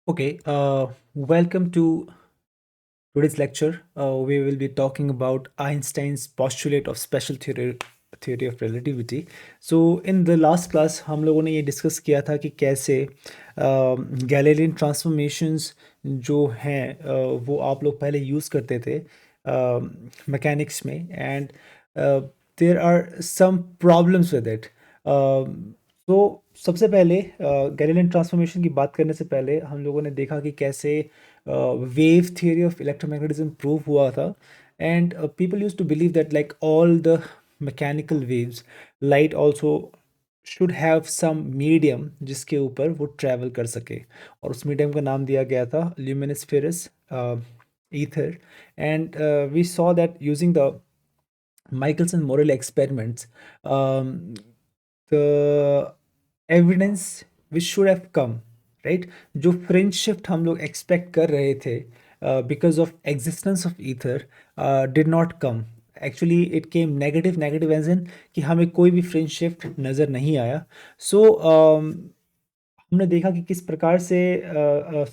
Okay, welcome to today's lecture. We will be talking about Einstein's postulate of special theory of relativity. So, in the last class, हम लोगों ने ये discuss किया था कि कैसे गैलीलियन ट्रांसफॉर्मेशंस जो हैं वो आप लोग पहले यूज़ करते थे मैकेनिक्स में and there are some problems with it तो सबसे पहले गैलीलियन ट्रांसफॉर्मेशन की बात करने से पहले हम लोगों ने देखा कि कैसे wave theory of electromagnetism prove हुआ था and people use to believe that like all the mechanical waves light also should have some medium जिसके ऊपर वो ट्रैवल कर सके और उस मीडियम का नाम दिया गया था ल्यूमिनस्फेरस ether and we saw that using the Michelson Morley experiments, the evidence which should have come, right? जो fringe shift हम लोग expect कर रहे थे because of existence of ether did not come. Actually it came negative as in कि हमें कोई भी fringe shift नज़र नहीं आया. So हमने देखा कि किस प्रकार से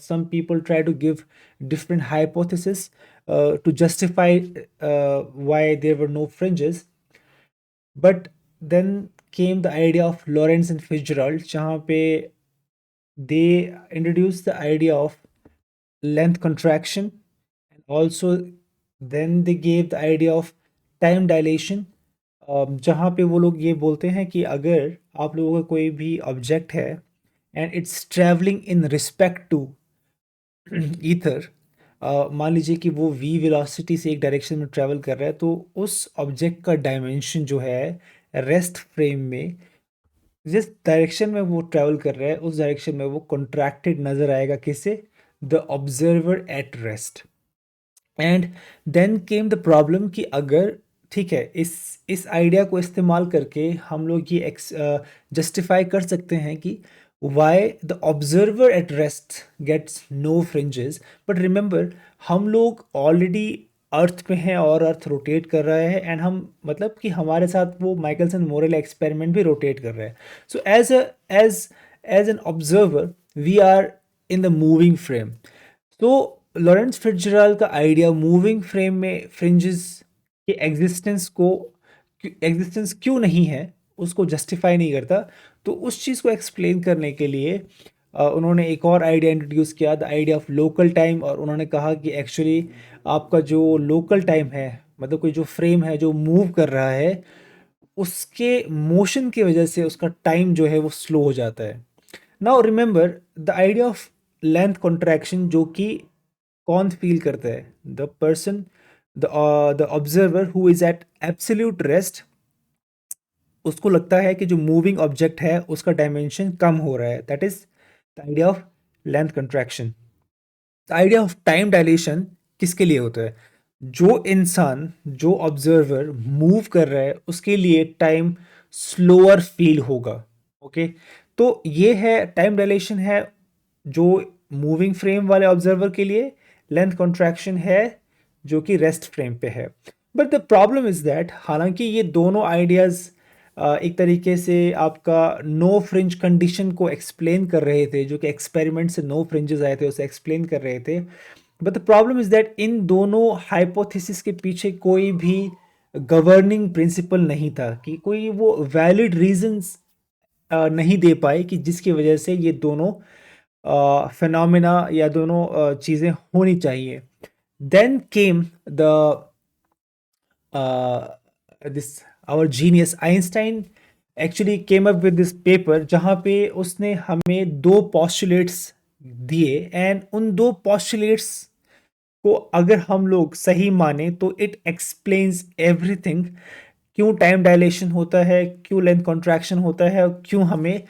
some people try to give different hypotheses to justify why there were no fringes. But then came the idea of Lorentz and Fitzgerald, जहाँ पे they introduced the idea of length contraction and also then they gave the idea of time dilation, जहाँ पे वो लोग ये बोलते हैं कि अगर आप लोगों का कोई भी ऑब्जेक्ट है and it's travelling in respect to ether, मान लीजिए कि वो वी वेलोसिटी से एक डायरेक्शन में ट्रैवल कर रहा है तो उस ऑब्जेक्ट का डायमेंशन जो है रेस्ट फ्रेम में जिस डायरेक्शन में वो ट्रैवल कर रहा है उस डायरेक्शन में वो कॉन्ट्रैक्टेड नजर आएगा किसे the observer at rest and then came the problem कि अगर ठीक है इस आइडिया को इस्तेमाल करके हम लोग ये जस्टिफाई कर सकते हैं कि why the observer at rest gets no fringes but remember हम लोग ऑलरेडी अर्थ पे हैं और अर्थ रोटेट कर रहा है एंड हम मतलब कि हमारे साथ वो माइकलसन मोरेल एक्सपेरिमेंट भी रोटेट कर रहा है so as as an observer we are in the moving frame तो लॉरेंस फिट्जरल्ड का आइडिया मूविंग फ्रेम में फ्रिंजेस के एग्जिस्टेंस क्यों नहीं है उसको जस्टिफाई नहीं करता तो उस चीज़ को एक्सप्लेन करने के लिए उन्होंने एक और आइडिया इंट्रोड्यूस किया the idea of local time और उन्होंने कहा कि एक्चुअली आपका जो लोकल टाइम है मतलब कोई जो फ्रेम है जो मूव कर रहा है उसके मोशन की वजह से उसका टाइम जो है वो स्लो हो जाता है now remember the idea of length contraction जो कि कौन फील करता है the person the observer who is at absolute rest उसको लगता है कि जो मूविंग ऑब्जेक्ट है उसका डायमेंशन कम हो रहा है that is the idea of length contraction the idea of time dilation किसके लिए होता है जो इंसान जो ऑब्जर्वर मूव कर रहा है उसके लिए टाइम स्लोअर फील होगा ओके तो ये है टाइम डायलेशन है जो मूविंग फ्रेम वाले ऑब्जर्वर के लिए लेंथ कॉन्ट्रैक्शन है जो कि रेस्ट फ्रेम पे है but the problem is that हालांकि ये दोनों आइडियाज़ एक तरीके से आपका नो फ्रिंज कंडीशन को एक्सप्लेन कर रहे थे जो कि एक्सपेरिमेंट से नो फ्रिंजेस आए थे उसे एक्सप्लेन कर रहे थे but the problem is that in दोनों हाइपोथेसिस के पीछे कोई भी गवर्निंग प्रिंसिपल नहीं था कि कोई वो वैलिड रीजंस नहीं दे पाए कि जिसकी वजह से ये दोनों फिनोमिना या दोनों चीज़ें होनी चाहिए then came the this our genius Einstein actually came up with this paper जहाँ पे उसने हमें दो पॉस्टुलेट्स दिए एंड उन दो पॉस्टुलेट्स को अगर हम लोग सही माने तो इट एक्सप्लेन्स एवरीथिंग क्यों टाइम डायलेशन होता है क्यों लेंथ कॉन्ट्रैक्शन होता है और क्यों हमें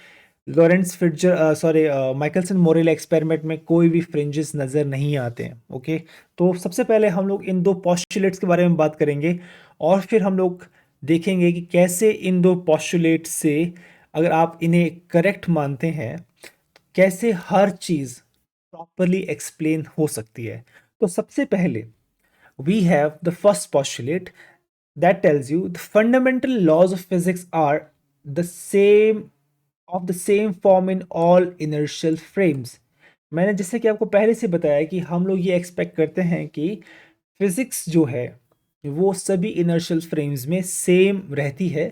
Lorentz Fitzgerald sorry Michelson Morley experiment में कोई भी फ्रिंजेस नज़र नहीं आते हैं ओके तो सबसे पहले हम लोग इन दो पॉस्टुलेट्स के बारे में बात करेंगे और फिर हम लोग देखेंगे कि कैसे इन दो पॉस्टुलेट्स से अगर आप इन्हें करेक्ट मानते हैं कैसे हर चीज़ प्रॉपरली एक्सप्लेन हो सकती है तो सबसे पहले we have the first postulate that tells you the fundamental laws of physics are the same of the same form in all inertial frames मैंने जैसे कि आपको पहले से बताया कि हम लोग ये एक्सपेक्ट करते हैं कि फिजिक्स जो है वो सभी इनर्शियल फ्रेम्स में सेम रहती है।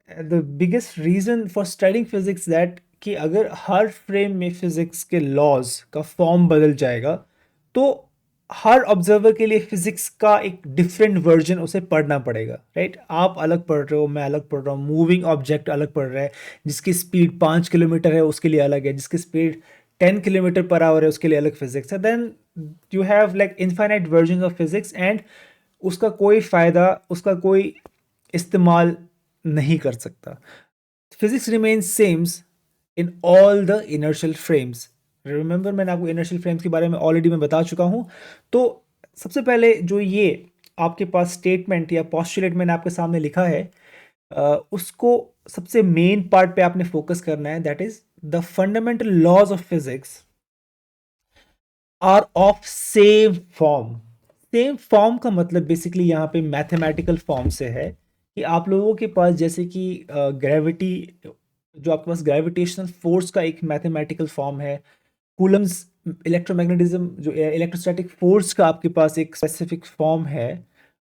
The biggest reason for studying physics that कि अगर हर फ्रेम में फिजिक्स के लॉज का फॉर्म बदल जाएगा तो हर ऑब्जर्वर के लिए फिजिक्स का एक डिफरेंट वर्जन उसे पढ़ना पड़ेगा, राइट? आप अलग पढ़ रहे हो, मैं अलग पढ़ रहा हूँ, मूविंग ऑब्जेक्ट अलग पढ़ रहा है, जिसकी स्पीड 5 किलोमीटर है उसके लिए अलग है, जिसकी स्पीड 10 किलोमीटर पर आवर है उसके लिए अलग फिजिक्स है। Then you have like infinite version of physics and उसका कोई फ़ायदा, उसका कोई इस्तेमाल नहीं कर सकता। Physics remains sames in all the inertial frames. Remember, मैंने आपको इनर्शियल फ्रेम्स के बारे में ऑलरेडी मैं बता चुका हूँ। तो सबसे पहले जो ये आपके पास स्टेटमेंट या पॉस्टुलेट मैंने आपके सामने लिखा है, उसको सबसे मेन पार्ट पे आपने फोकस करना है, that is the fundamental laws of physics are of same form. Same form का मतलब बेसिकली यहाँ पे मैथमेटिकल फॉर्म से है कि आप लोगों के पास जैसे कि ग्रेविटी, जो आपके पास ग्रेविटेशनल फोर्स का एक मैथमेटिकल फॉर्म है, कूलम्स इलेक्ट्रोमैग्नेटिज्म जो इलेक्ट्रोस्टैटिक फोर्स का आपके पास एक स्पेसिफिक फॉर्म है,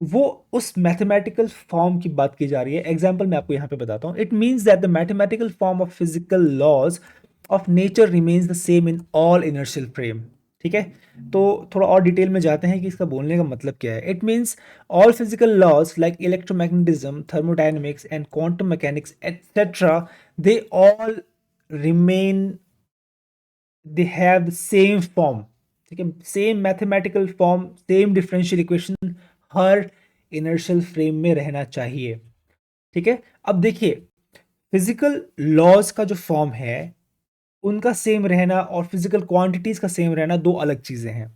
वो उस मैथमेटिकल फॉर्म की बात की जा रही है। एग्जाम्पल मैं आपको यहाँ पे बताता हूँ। It means that the mathematical form of physical laws of nature remains the same in all inertial frame. ठीक है, तो थोड़ा और डिटेल में जाते हैं कि इसका बोलने का मतलब क्या है। It means all physical laws like electromagnetism, thermodynamics and quantum mechanics etcetera, they all remain, they have the same form. ठीक है, same mathematical form, same differential equation हर इनर्शियल फ्रेम में रहना चाहिए। ठीक है, अब देखिए, फिजिकल लॉज का जो फॉर्म है उनका सेम रहना और फिजिकल क्वांटिटीज का सेम रहना दो अलग चीजें हैं।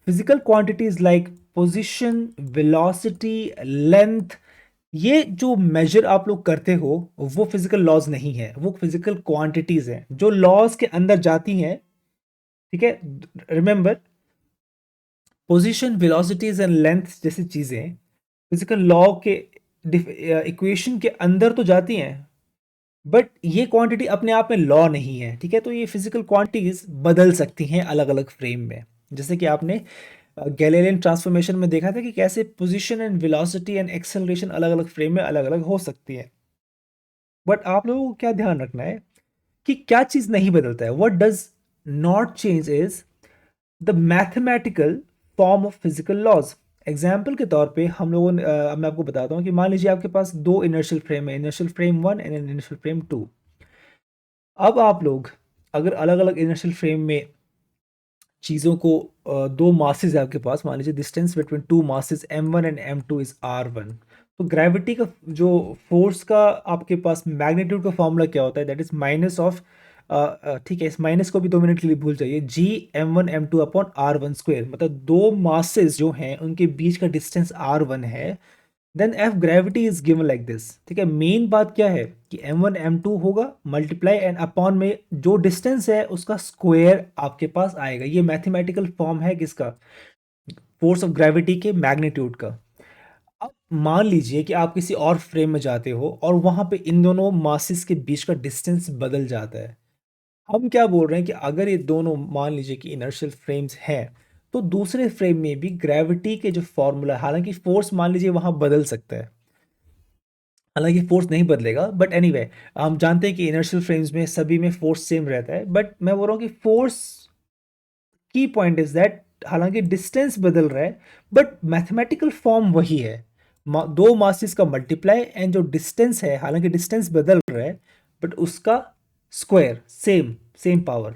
Physical quantities like position, velocity, length, ये जो मेजर आप लोग करते हो वो फिजिकल लॉज नहीं है, वो फिजिकल क्वांटिटीज हैं जो लॉज के अंदर जाती हैं। ठीक है, remember, position, velocities and length जैसी चीजें फिजिकल लॉ के इक्वेशन के अंदर तो जाती हैं, बट ये क्वांटिटी अपने आप में लॉ नहीं है। ठीक है, तो ये फिजिकल क्वांटिटीज बदल सकती हैं अलग अलग फ्रेम में। जैसे कि आपने गैलीलियन ट्रांसफॉर्मेशन में देखा था कि कैसे position and velocity and acceleration अलग अलग फ्रेम में अलग अलग हो सकती है। बट आप लोगों को क्या ध्यान रखना है कि क्या चीज नहीं बदलता है। What does not change is the mathematical form of physical laws. Example के तौर पे हम लोगों ने अब मैं आपको बताता हूँ कि मान लीजिए आपके पास दो इनर्शियल फ्रेम है, inertial frame 1 and inertial frame 2। अब आप लोग अगर अलग अलग इनर्शियल फ्रेम में चीज़ों को दो मासेस है आपके पास, मान लीजिए distance between two masses m1 and m2 is r1। तो ग्रेविटी का जो फोर्स का आपके पास मैग्नीट्यूड का फॉर्मूला क्या होता है, दैट इज माइनस ऑफ, ठीक है, इस माइनस को भी 2 मिनट के लिए भूल जाइए, जी m1 m2 upon r1 square. मतलब दो मासेस जो हैं उनके बीच का डिस्टेंस r1 है, then F gravity is given like this. ठीक है, मेन बात क्या है कि m1 m2 होगा मल्टीप्लाई एंड अपॉन में जो डिस्टेंस है उसका स्क्वायर आपके पास आएगा। ये मैथमेटिकल फॉर्म है किसका, फोर्स ऑफ ग्रेविटी के मैग्नीट्यूड का। अब मान लीजिए कि आप किसी और फ्रेम में जाते हो और वहां पे इन दोनों मासेस के बीच का डिस्टेंस बदल जाता है। हम क्या बोल रहे हैं कि अगर ये दोनों मान लीजिए कि इनर्शियल फ्रेम्स हैं, तो दूसरे फ्रेम में भी ग्रेविटी के जो फॉर्मूला, हालांकि फोर्स मान लीजिए वहां बदल सकता है, हालांकि फोर्स नहीं बदलेगा, बट एनीवे हम जानते हैं कि इनर्शियल फ्रेम्स में सभी में फोर्स सेम रहता है। बट मैं बोल रहा हूँ कि फोर्स की पॉइंट इज दैट हालांकि डिस्टेंस बदल रहा है बट मैथमेटिकल फॉर्म वही है, दो मासेस का मल्टीप्लाई एंड जो डिस्टेंस है, हालांकि डिस्टेंस बदल रहा है बट उसका स्क्वायर सेम, सेम पावर।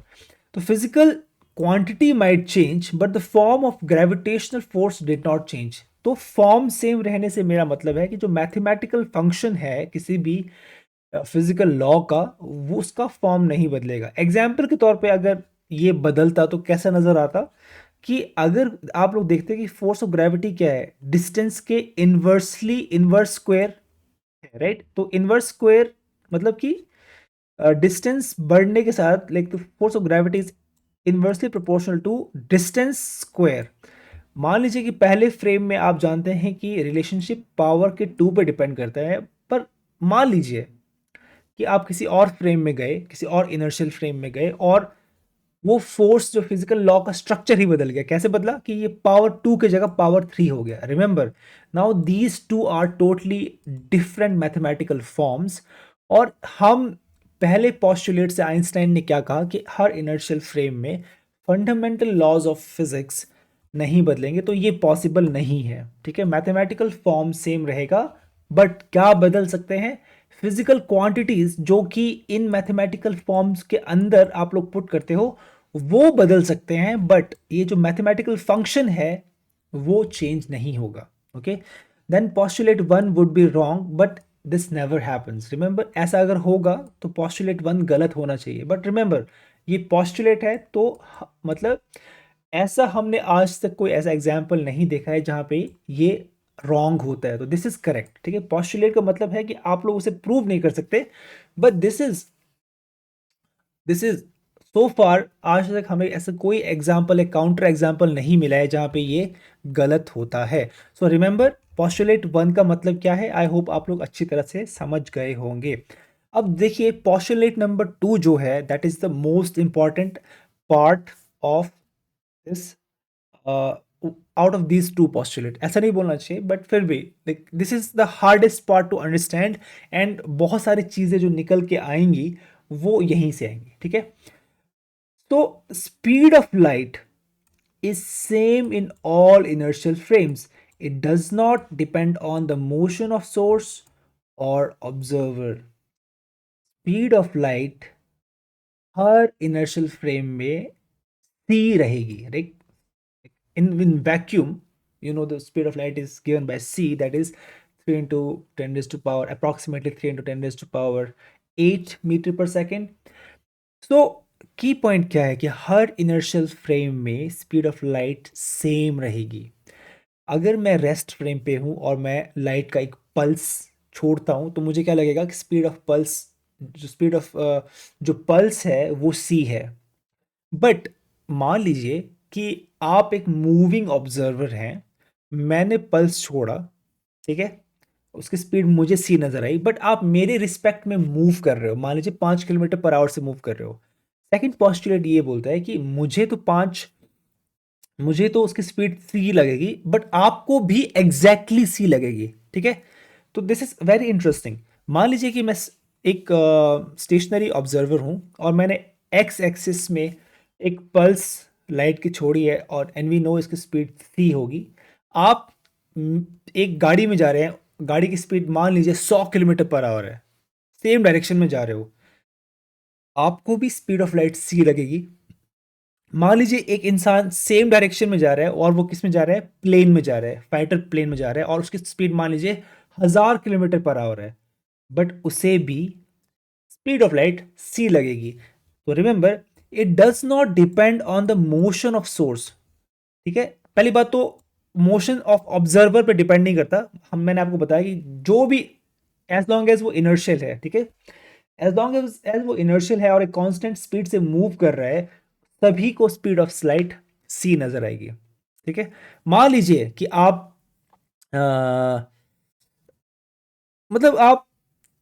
तो physical quantity might change but the form of gravitational force did not change. तो फॉर्म सेम रहने से मेरा मतलब है कि जो मैथमेटिकल फंक्शन है किसी भी फिजिकल लॉ का, वो उसका फॉर्म नहीं बदलेगा। एग्जाम्पल के तौर पे अगर ये बदलता तो कैसा नजर आता कि अगर आप लोग देखते हैं कि फोर्स ऑफ ग्रेविटी क्या है, डिस्टेंस के इनवर्सली इनवर्स स्क्वायर है, राइट? तो इनवर्स स्क्वायर मतलब कि डिस्टेंस बढ़ने के साथ like the force of gravity is inversely proportional to distance square. मान लीजिए कि पहले फ्रेम में आप जानते हैं कि रिलेशनशिप पावर के टू पे डिपेंड करता है, पर मान लीजिए कि आप किसी और फ्रेम में गए, किसी और इनर्शियल फ्रेम में गए, और वो फोर्स जो फिजिकल लॉ का स्ट्रक्चर ही बदल गया। कैसे बदला कि ये पावर 2 की जगह पावर 3 हो गया। Remember, now these two are totally different mathematical forms. और हम पहले पॉस्टुलेट से आइंस्टाइन ने क्या कहा कि हर इनर्शियल फ्रेम में फंडामेंटल लॉज ऑफ फिजिक्स नहीं बदलेंगे, तो ये पॉसिबल नहीं है। ठीक है, मैथमेटिकल फॉर्म सेम रहेगा, बट क्या बदल सकते हैं? फिजिकल क्वांटिटीज जो कि इन मैथमेटिकल फॉर्म्स के अंदर आप लोग पुट करते हो वो बदल सकते हैं, बट ये जो मैथमेटिकल फंक्शन है वो चेंज नहीं होगा। Okay, then postulate one would be wrong, but this never happens. Remember, ऐसा अगर होगा तो पोस्टुलेट वन गलत होना चाहिए, बट रिमेंबर ये पोस्टुलेट है, तो मतलब ऐसा हमने आज तक कोई ऐसा एग्जाम्पल नहीं देखा है जहां पे ये रॉन्ग होता है, तो दिस इज करेक्ट। ठीक है, पोस्टुलेट का मतलब है कि आप लोग उसे प्रूव नहीं कर सकते, बट दिस इज सो फार आज तक हमें ऐसा कोई एग्जाम्पल, एक काउंटर एग्जाम्पल नहीं मिला है जहां पे ये गलत होता है। सो रिमेंबर, पोस्टुलेट वन का मतलब क्या है, आई होप आप लोग अच्छी तरह से समझ गए होंगे। अब देखिए पोस्टुलेट नंबर 2 जो है, that is the most important part of this, out of these to postulate. ऐसा नहीं बोलना चाहिए, बट फिर भी this is the hardest part to understand, and बहुत सारी चीजें जो निकल के आएंगी वो यहीं से आएंगी। ठीक है, तो speed of light is same in all inertial frames. It does not depend on the motion of source or observer. Speed of light her inertial frame में c रहेगी, right? In vacuum, you know, the speed of light is given by c, that is 3 into 10 raised to power, approximately 3 into 10 raised to power 8 meter per second. So की point क्या है कि हर inertial frame में speed of light same रहेगी। अगर मैं rest frame पे हूँ और मैं लाइट का एक पल्स छोड़ता हूँ, तो मुझे क्या लगेगा कि स्पीड ऑफ पल्स, जो स्पीड ऑफ जो पल्स है वो सी है। बट मान लीजिए कि आप एक मूविंग ऑब्जर्वर हैं, मैंने पल्स छोड़ा, ठीक है, उसकी स्पीड मुझे सी नजर आई, बट आप मेरे रिस्पेक्ट में मूव कर रहे हो, मान लीजिए 5 किलोमीटर पर आवर से मूव कर रहे हो। सेकंड पॉस्टुलेट ये बोलता है कि मुझे तो उसकी स्पीड सी लगेगी, बट आपको भी एग्जैक्टली सी लगेगी। ठीक है, तो दिस इज वेरी इंटरेस्टिंग। मान लीजिए कि मैं एक स्टेशनरी ऑब्जर्वर हूं और मैंने एक्स एक्सिस में एक पल्स लाइट की छोड़ी है, और एन वी नो इसकी स्पीड सी होगी। आप एक गाड़ी में जा रहे हैं, गाड़ी की स्पीड मान लीजिए 100 किलोमीटर पर आवर है, सेम डायरेक्शन में जा रहे हो, आपको भी स्पीड ऑफ लाइट सी लगेगी। मान लीजिए एक इंसान सेम डायरेक्शन में जा रहा है, और वो किस में जा रहा है, प्लेन में जा रहा है, फाइटर प्लेन में जा रहा है, और उसकी स्पीड मान लीजिए 1000 किलोमीटर पर आवर है, बट उसे भी स्पीड ऑफ लाइट सी लगेगी। तो remember, it does not depend on the motion of source. ठीक है, पहली बात तो मोशन ऑफ ऑब्जर्वर पे डिपेंड नहीं करता। मैंने आपको बताया कि जो भी, एज लॉन्ग एज वो इनर्शियल है, ठीक है, एज लॉन्ग एज वो इनर्शियल है और एक कांस्टेंट स्पीड से मूव कर रहा है, सभी को स्पीड ऑफ लाइट सी नजर आएगी। ठीक है, मान लीजिए कि आप मतलब आप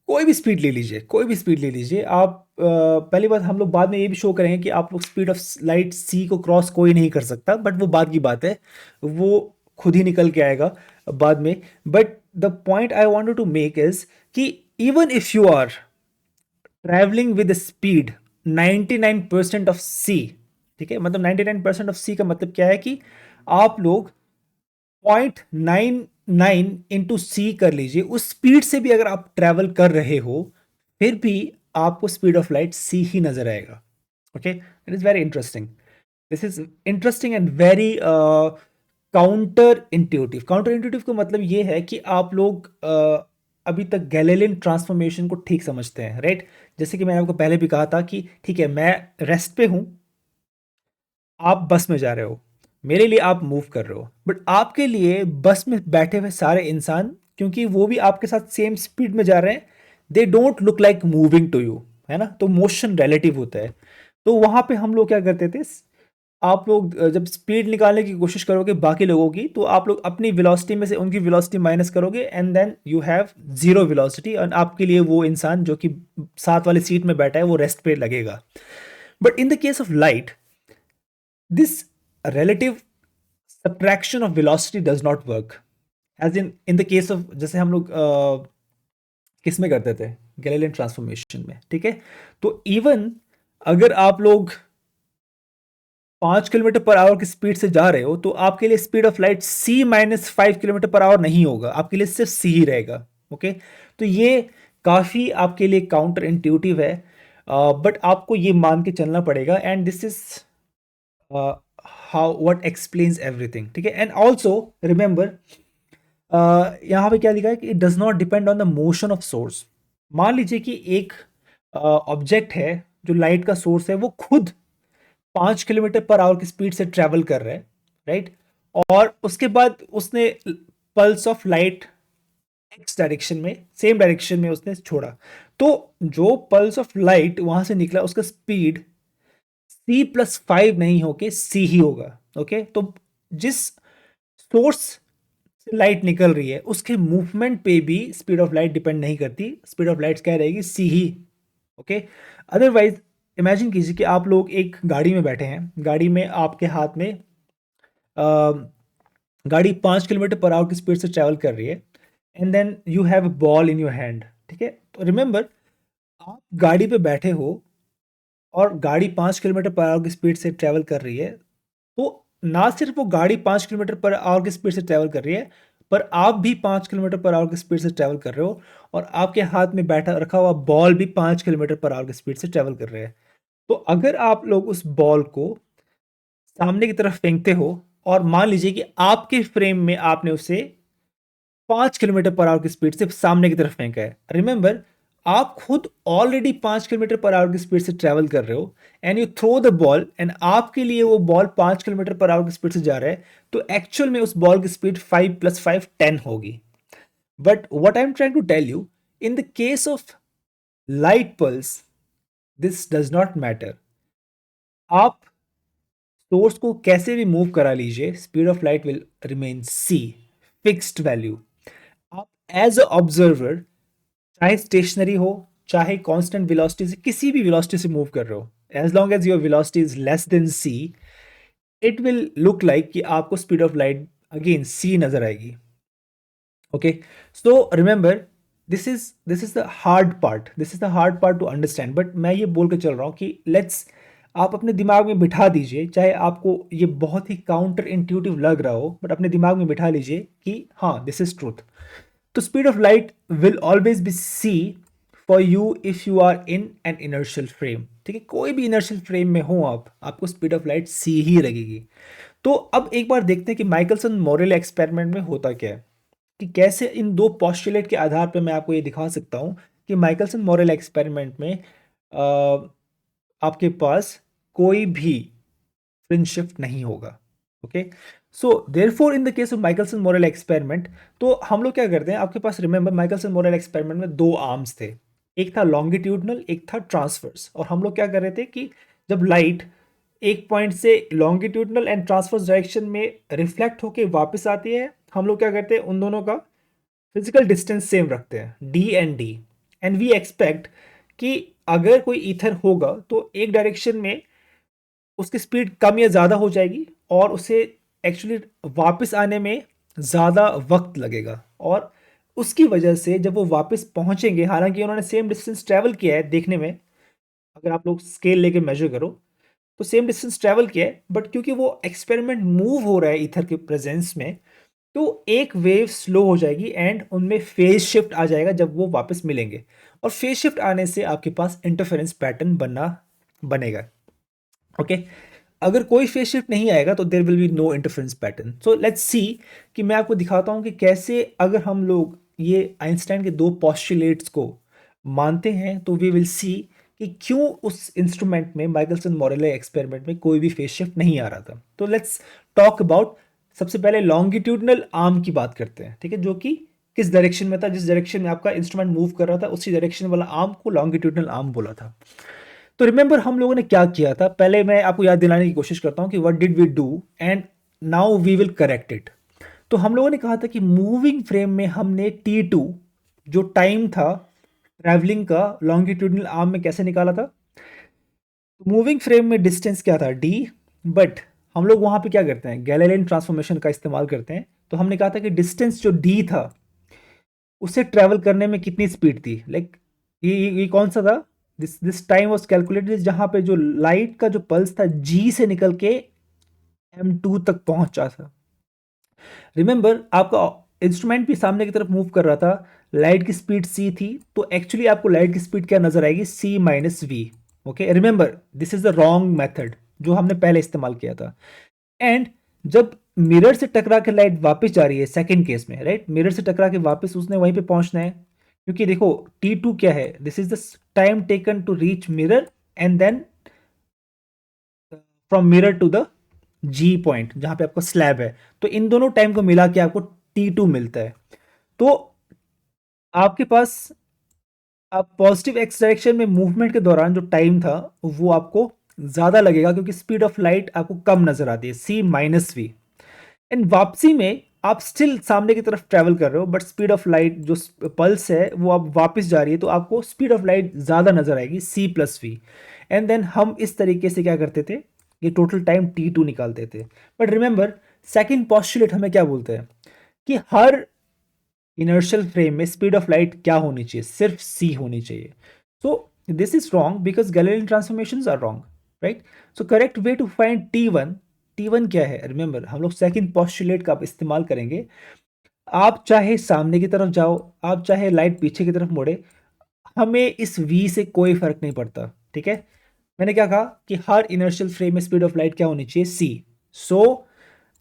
कोई भी स्पीड ले लीजिए, कोई भी स्पीड ले लीजिए आप, पहली बात हम लोग बाद में ये भी शो करेंगे कि आप लोग स्पीड ऑफ लाइट सी को क्रॉस कोई नहीं कर सकता, बट वो बाद की बात है, वो खुद ही निकल के आएगा बाद में। But the point I wanted to make is कि even if you are travelling with speed 99% of c, ठीक है, मतलब 99% ऑफ सी का मतलब क्या है कि आप लोग 0.99 इंटू सी कर लीजिए, उस स्पीड से भी अगर आप ट्रैवल कर रहे हो, फिर भी आपको स्पीड ऑफ लाइट सी ही नजर आएगा। Okay, it is very interesting, this is interesting and very counter intuitive का मतलब ये है कि आप लोग अभी तक गैलीलियन ट्रांसफॉर्मेशन को ठीक समझते हैं, राइट? जैसे कि मैंने आपको पहले भी कहा था कि ठीक है, मैं रेस्ट पे हूं, आप बस में जा रहे हो, मेरे लिए आप मूव कर रहे हो, बट आपके लिए बस में बैठे हुए सारे इंसान, क्योंकि वो भी आपके साथ सेम स्पीड में जा रहे हैं, they don't look like moving to you, है ना? तो मोशन रिलेटिव होता है। तो वहां पे हम लोग क्या करते थे, आप लोग जब स्पीड निकालने की कोशिश करोगे बाकी लोगों की, तो आप लोग अपनी वेलोसिटी में से उनकी वेलोसिटी माइनस करोगे and then you have zero velocity, और आपके लिए वो इंसान जो कि साथ वाली सीट में बैठा है वो रेस्ट पे लगेगा. But in the case of light, this relative subtraction of velocity does not work. As in the case of, जैसे हम लोग किस में करते थे, गैलीलियन ट्रांसफॉर्मेशन में, ठीक है. तो इवन अगर आप लोग 5 किलोमीटर पर आवर की स्पीड से जा रहे हो, तो आपके लिए speed of light C-5 kilometre per our नहीं होगा, आपके लिए सिर्फ C ही रहेगा. ओके, तो ये काफ़ी आपके लिए काउंटर इंट्यूटिव है, बट आपको ये मान के चलना पड़ेगा, and this is how what explains everything. ठीक है, एंड ऑल्सो रिमेंबर, यहाँ पे क्या लिखा है कि it does not depend on the motion of source. मान लीजिए कि एक ऑब्जेक्ट है जो लाइट का सोर्स है, वो खुद 5 किलोमीटर पर आवर की स्पीड से ट्रेवल कर रहा है, राइट, और उसके बाद उसने pulse of light x direction में, सेम डायरेक्शन में उसने छोड़ा, तो जो पल्स ऑफ लाइट वहां से निकला उसका स्पीड C+5 नहीं होके C ही होगा. ओके, तो जिस सोर्स से लाइट निकल रही है उसके मूवमेंट पे भी स्पीड ऑफ लाइट डिपेंड नहीं करती, स्पीड ऑफ लाइट क्या रहेगी, C ही. ओके, अदरवाइज इमेजिन कीजिए कि आप लोग एक गाड़ी में बैठे हैं, गाड़ी में आपके हाथ में गाड़ी 5 किलोमीटर पर आवर की स्पीड से ट्रैवल कर रही है, and then you have a ball in your hand. ठीक है, तो रिमेंबर, आप गाड़ी पे बैठे हो और गाड़ी 5 किलोमीटर पर आवर की स्पीड से ट्रैवल कर रही है, तो ना सिर्फ वो गाड़ी 5 किलोमीटर पर आवर की स्पीड से ट्रैवल कर रही है, पर आप भी 5 किलोमीटर पर आवर की स्पीड से ट्रैवल कर रहे हो, और आपके हाथ में बैठा रखा हुआ बॉल भी 5 किलोमीटर पर आवर की स्पीड से ट्रैवल कर रहे हैं. तो अगर आप लोग उस बॉल को सामने की तरफ फेंकते हो, और मान लीजिए कि आपके फ्रेम में आपने उसे 5 किलोमीटर पर आवर की स्पीड से सामने की तरफ फेंका है, रिमेंबर, आप खुद ऑलरेडी 5 किलोमीटर पर आवर की स्पीड से ट्रैवल कर रहे हो, and you throw the ball, and आपके लिए वो बॉल 5 किलोमीटर पर आवर की स्पीड से जा रहा है, तो एक्चुअल में उस बॉल की स्पीड 5 + 5 10 होगी. But what I am trying to tell you, in the case of light pulse, this does not matter. आप सोर्स को कैसे भी मूव करा लीजिए, speed of light will remain C, fixed value. आप एज अ ऑब्जर्वर, चाहे stationary हो, चाहे कांस्टेंट वेलोसिटी से, किसी भी वेलोसिटी से मूव कर रहे हो, as long as your velocity is less than C, it will look like कि आपको speed of light again C नजर आएगी. Okay, so remember, this is the hard part, this is the hard part to understand. But मैं ये बोल के चल रहा हूँ कि लेट्स, आप अपने दिमाग में बिठा दीजिए, चाहे आपको ये बहुत ही काउंटर इंट्यूटिव लग रहा हो, बट अपने दिमाग में बिठा लीजिए कि हाँ, दिस इज ट्रूथ. तो speed of light will always be C for you if you are in an inertial frame. ठीक है, कोई भी इनर्शियल फ्रेम में हो आप, आपको स्पीड ऑफ लाइट C ही लगेगी. तो अब एक बार देखते हैं कि माइकलसन मोरेल एक्सपेरिमेंट में होता क्या है, कि कैसे इन दो पॉस्टुलेट के आधार पर मैं आपको ये दिखा सकता हूँ कि माइकलसन मोरेल एक्सपेरिमेंट में आपके पास कोई भी फ्रिंज शिफ्ट नहीं होगा. Okay, so therefore in the case of Michelson Morley experiment, तो हम लोग क्या करते हैं, आपके पास रिमेंबर माइकलसन मोरेल एक्सपेरिमेंट में दो आर्म्स थे, एक था लॉन्गिट्यूडनल, एक था ट्रांसवर्स. और हम लोग क्या कर रहे थे कि जब लाइट एक पॉइंट से लॉन्गिट्यूडनल एंड ट्रांसवर्स डायरेक्शन में रिफ्लेक्ट होके वापस आती है, हम लोग क्या करते हैं, उन दोनों का फिजिकल डिस्टेंस सेम रखते हैं, D एंड वी एक्सपेक्ट कि अगर कोई ईथर होगा तो एक डायरेक्शन में उसकी स्पीड कम या ज़्यादा हो जाएगी, और उसे एक्चुअली वापस आने में ज़्यादा वक्त लगेगा, और उसकी वजह से जब वो वापस पहुंचेंगे, हालांकि उन्होंने सेम डिस्टेंस ट्रैवल किया है देखने में, अगर आप लोग स्केल लेके मेजर करो तो सेम डिस्टेंस ट्रैवल किया है, बट क्योंकि वो एक्सपेरिमेंट मूव हो रहा है ईथर के प्रेजेंस में, तो एक वेव स्लो हो जाएगी एंड उनमें फेज शिफ्ट आ जाएगा जब वो वापस मिलेंगे, और फेज शिफ्ट आने से आपके पास इंटरफेरेंस पैटर्न बनेगा. ओके, अगर कोई फेज शिफ्ट नहीं आएगा तो there will be no interference pattern. So let's see कि मैं आपको दिखाता हूं कि कैसे अगर हम लोग ये आइंस्टाइन के दो पॉस्टुलेट्स को मानते हैं, तो वी विल सी कि क्यों उस इंस्ट्रूमेंट में, माइकलसन मोरेले एक्सपेरिमेंट में, कोई भी फेज शिफ्ट नहीं आ रहा था. तो लेट्स टॉक अबाउट, सबसे पहले लॉन्गिट्यूडनल आर्म की बात करते हैं. ठीक है, जो कि किस डायरेक्शन में था, जिस डायरेक्शन में आपका इंस्ट्रूमेंट मूव कर रहा था उसी डायरेक्शन वाला आर्म को लॉन्गिट्यूडनल आर्म बोला था. तो रिमेंबर हम लोगों ने क्या किया था, पहले मैं आपको याद दिलाने की कोशिश करता हूँ कि what did we do and now we will correct it. तो हम लोगों ने कहा था कि मूविंग फ्रेम में हमने T2 जो टाइम था ट्रैवलिंग का लॉन्गिट्यूडनल आर्म में कैसे निकाला था। मूविंग फ्रेम में डिस्टेंस क्या था d, बट हम लोग वहां पे क्या करते हैं, गैलेलियन ट्रांसफॉर्मेशन का इस्तेमाल करते हैं। तो हमने कहा था कि डिस्टेंस जो d था उसे ट्रैवल करने में कितनी स्पीड थी, लाइक ये कौन सा था, दिस टाइम वाज कैलकुलेटेड जहां पे जो लाइट का जो पल्स था g से निकल के m2 तक पहुंचा था। रिमेंबर आपका इंस्ट्रूमेंट भी सामने की तरफ मूव कर रहा था, लाइट की स्पीड c थी, तो एक्चुअली आपको लाइट की स्पीड क्या नजर आएगी, c minus v. Okay, remember this is the wrong method जो हमने पहले इस्तेमाल किया था। एंड जब मिरर से टकरा के लाइट वापस जा रही है सेकंड केस में, राइट, मिरर से टकरा के वापस उसने वहीं पे पहुंचना है, क्योंकि देखो T2 क्या है, this is the time taken to reach mirror and then from mirror to the G point जहां पे आपका स्लैब है। तो इन दोनों टाइम को मिला के आपको T2 मिलता है। तो आपके पास आप पॉजिटिव एक्स डायरेक्शन में मूवमेंट के दौरान जो टाइम था वो आपको ज्यादा लगेगा, क्योंकि स्पीड ऑफ लाइट आपको कम नजर आती है c माइनस वी। एंड वापसी में आप स्टिल सामने की तरफ ट्रैवल कर रहे हो, बट स्पीड ऑफ लाइट जो पल्स है वो अब वापस जा रही है, तो आपको स्पीड ऑफ लाइट ज़्यादा नजर आएगी c plus v. And then हम इस तरीके से क्या करते थे, ये टोटल टाइम T2 निकालते थे। बट रिमेंबर सेकेंड पॉस्टुलेट हमें क्या बोलते हैं कि हर इनर्शियल फ्रेम में स्पीड ऑफ लाइट क्या होनी चाहिए, सिर्फ c होनी चाहिए। So this is wrong because Galilean transformations are wrong, right. So correct way to find T1, T1 क्या है, रिमेंबर हम लोग सेकंड पॉस्टुलेट का इस्तेमाल करेंगे। आप चाहे सामने की तरफ जाओ, आप चाहे लाइट पीछे की तरफ मोड़े, हमें इस v से कोई फर्क नहीं पड़ता, ठीक है। मैंने क्या कहा कि हर इनर्शियल फ्रेम में स्पीड ऑफ लाइट क्या होनी चाहिए, c। सो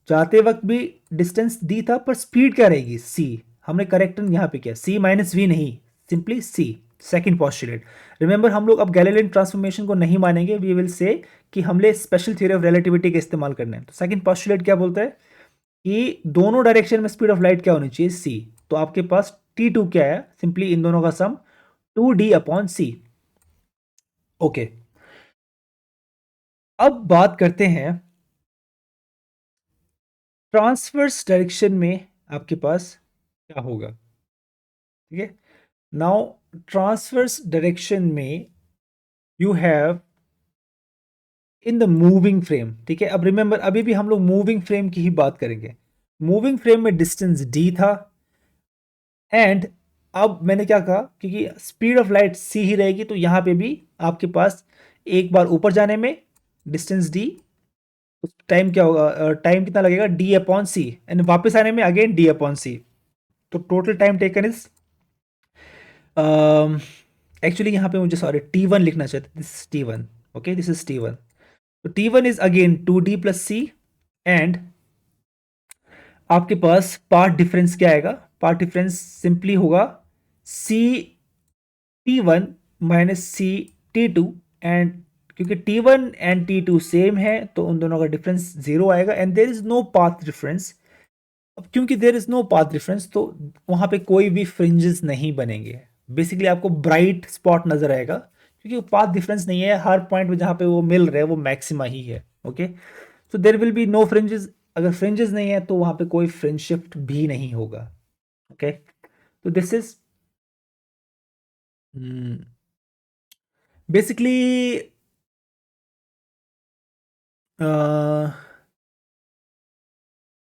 जाते वक्त भी डिस्टेंस d था पर स्पीड क्या रहेगी, c। हमने करेक्टन यहाँ पे किया c माइनस वी नहीं, simply c। Second postulate, remember हम लोग अब गैलीलियन ट्रांसफॉर्मेशन को नहीं मानेंगे, वी विल से कि हमने स्पेशल थ्योरी ऑफ रिलेटिविटी का इस्तेमाल करना है। तो सेकंड पॉस्टुलेट क्या बोलता है कि दोनों डायरेक्शन में स्पीड ऑफ लाइट क्या होनी चाहिए, c। तो आपके पास T2 क्या है, सिंपली इन दोनों का सम 2d अपॉन c। ओके, अब बात करते हैं ट्रांसवर्स डायरेक्शन में आपके पास क्या होगा, ठीक है। नाउ ट्रांसवर्स डायरेक्शन में you have in the moving frame, ठीक है। अब रिमेंबर अभी भी हम लोग मूविंग फ्रेम की ही बात करेंगे। मूविंग फ्रेम में डिस्टेंस d था, एंड अब मैंने क्या कहा क्योंकि स्पीड ऑफ लाइट c ही रहेगी, तो यहां पे भी आपके पास एक बार ऊपर जाने में डिस्टेंस d, टाइम क्या होगा, टाइम कितना लगेगा d अपॉन सी, एंड वापस आने में अगेन d अपॉन सी। तो total time taken is actually यहाँ पे मुझे सॉरी T1 लिखना चाहिए, this is T1। Okay, this is T1। तो T1 is again 2d plus c, and आपके पास पार्ट डिफरेंस क्या आएगा, पार्ट डिफरेंस सिंपली होगा सी T1 minus C T2, and क्योंकि T1 एंड T2 सेम है तो उन दोनों का डिफरेंस जीरो आएगा, and there is no path difference. अब क्योंकि there is no path difference तो वहां पे कोई भी फ्रिंजेस नहीं बनेंगे, बेसिकली आपको ब्राइट स्पॉट नजर आएगा, क्योंकि पाथ डिफरेंस नहीं है, हर पॉइंट पे जहां पे वो मिल रहे हैं वो मैक्सिमा ही है। Okay, so there will be no fringes, अगर फ्रिंजेस नहीं है तो वहां पे कोई फ्रिंज शिफ्ट भी नहीं होगा। ओके, तो this is basically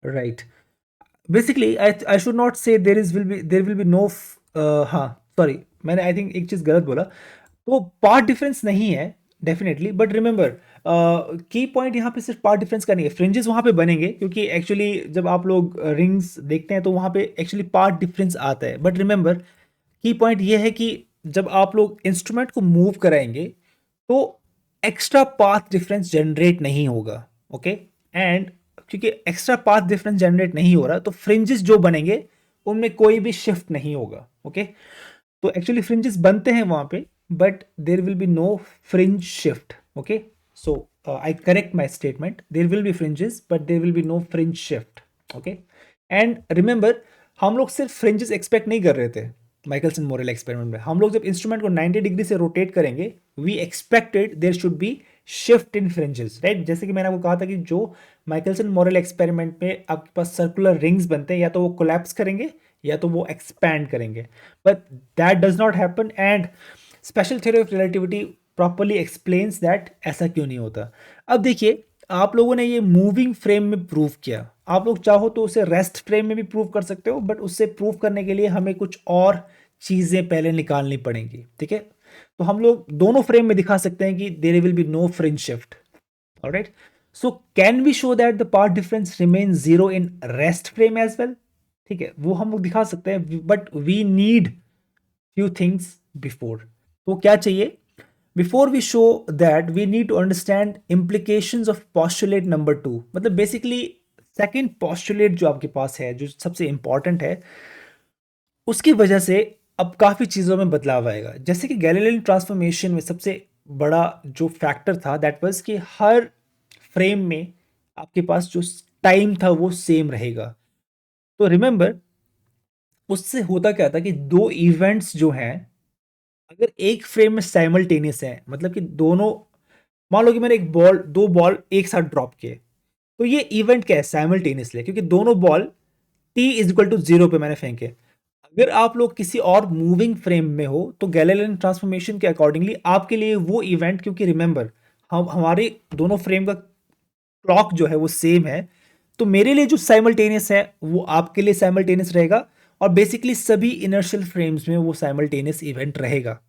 right, basically I should not से देर विल बी नो, हाँ सॉरी, मैंने आई थिंक एक चीज गलत बोला। तो पार्ट डिफरेंस नहीं है डेफिनेटली, बट रिमेंबर की पॉइंट यहाँ पे सिर्फ पार्ट डिफरेंस का नहीं है, फ्रिंजेस वहाँ पे बनेंगे, क्योंकि एक्चुअली जब आप लोग रिंग्स देखते हैं तो वहाँ पे एक्चुअली पार्ट डिफरेंस आता है। बट रिमेंबर की पॉइंट ये है कि जब आप लोग इंस्ट्रूमेंट को मूव कराएंगे तो एक्स्ट्रा पाथ डिफरेंस जनरेट नहीं होगा। ओके, एंड क्योंकि एक्स्ट्रा पाथ डिफरेंस जनरेट नहीं हो रहा तो फ्रिंजेस जो बनेंगे उनमें कोई भी शिफ्ट नहीं होगा। ओके, तो एक्चुअली फ्रिंजेस बनते हैं वहां पे, but there will be no fringe shift. Okay, so I correct my statement, there will be fringes but there will be no fringe shift. Okay, and remember हम लोग सिर्फ फ्रिंजेस एक्सपेक्ट नहीं कर रहे थे माइकलसन मोरेल एक्सपेरिमेंट में, हम लोग जब इंस्ट्रूमेंट को 90 डिग्री से रोटेट करेंगे we expected there should be shift in fringes, right? जैसे कि मैंने आपको कहा था कि जो माइकलसन मोरेल एक्सपेरिमेंट में आपके पास सर्कुलर रिंग्स बनते हैं, या तो वो कोलैप्स करेंगे या तो वो एक्सपैंड करेंगे, but that does not happen. And special theory of relativity properly explains that ऐसा क्यों नहीं होता। अब देखिए, आप लोगों ने ये मूविंग फ्रेम में प्रूव किया, आप लोग चाहो तो उसे रेस्ट फ्रेम में भी प्रूव कर सकते हो, बट उससे प्रूव करने के लिए हमें कुछ और चीज़ें पहले निकालनी पड़ेंगी, ठीक है? तो हम लोग दोनों फ्रेम में दिखा सकते हैं कि there will be no fringe shift, alright? So can we show that the path difference remain zero in rest frame as well? ठीक है, वो हम लोग दिखा सकते हैं, but we need few things before. तो क्या चाहिए? Before we show that we need to understand implications of postulate number 2। मतलब बेसिकली सेकेंड postulate जो आपके पास है, जो सबसे इंपॉर्टेंट है, उसकी वजह से अब काफ़ी चीज़ों में बदलाव आएगा। जैसे कि गैलीलियन ट्रांसफॉर्मेशन में सबसे बड़ा जो फैक्टर था दैट वाज कि हर फ्रेम में आपके पास जो टाइम था वो सेम रहेगा। तो रिमेंबर, उससे होता क्या था कि दो इवेंट्स जो हैं, अगर एक फ्रेम में साइमल्टेनियस है, मतलब कि दोनों, मान लो कि मैंने एक बॉल, दो बॉल एक साथ ड्रॉप किए, तो ये इवेंट क्या है? साइमल्टेनियसली, क्योंकि दोनों ball t is equal to zero पे मैंने फेंके। अगर आप लोग किसी और मूविंग फ्रेम में हो तो गैलीलियन ट्रांसफॉर्मेशन के अकॉर्डिंगली आपके लिए वो इवेंट, क्योंकि रिमेंबर हम हमारे दोनों फ्रेम का क्लॉक जो है वो सेम है, तो मेरे लिए जो साइमल्टेनियस है वो आपके लिए साइमल्टेनियस रहेगा, और बेसिकली सभी इनर्शियल फ्रेम्स में वो साइमल्टेनियस इवेंट रहेगा।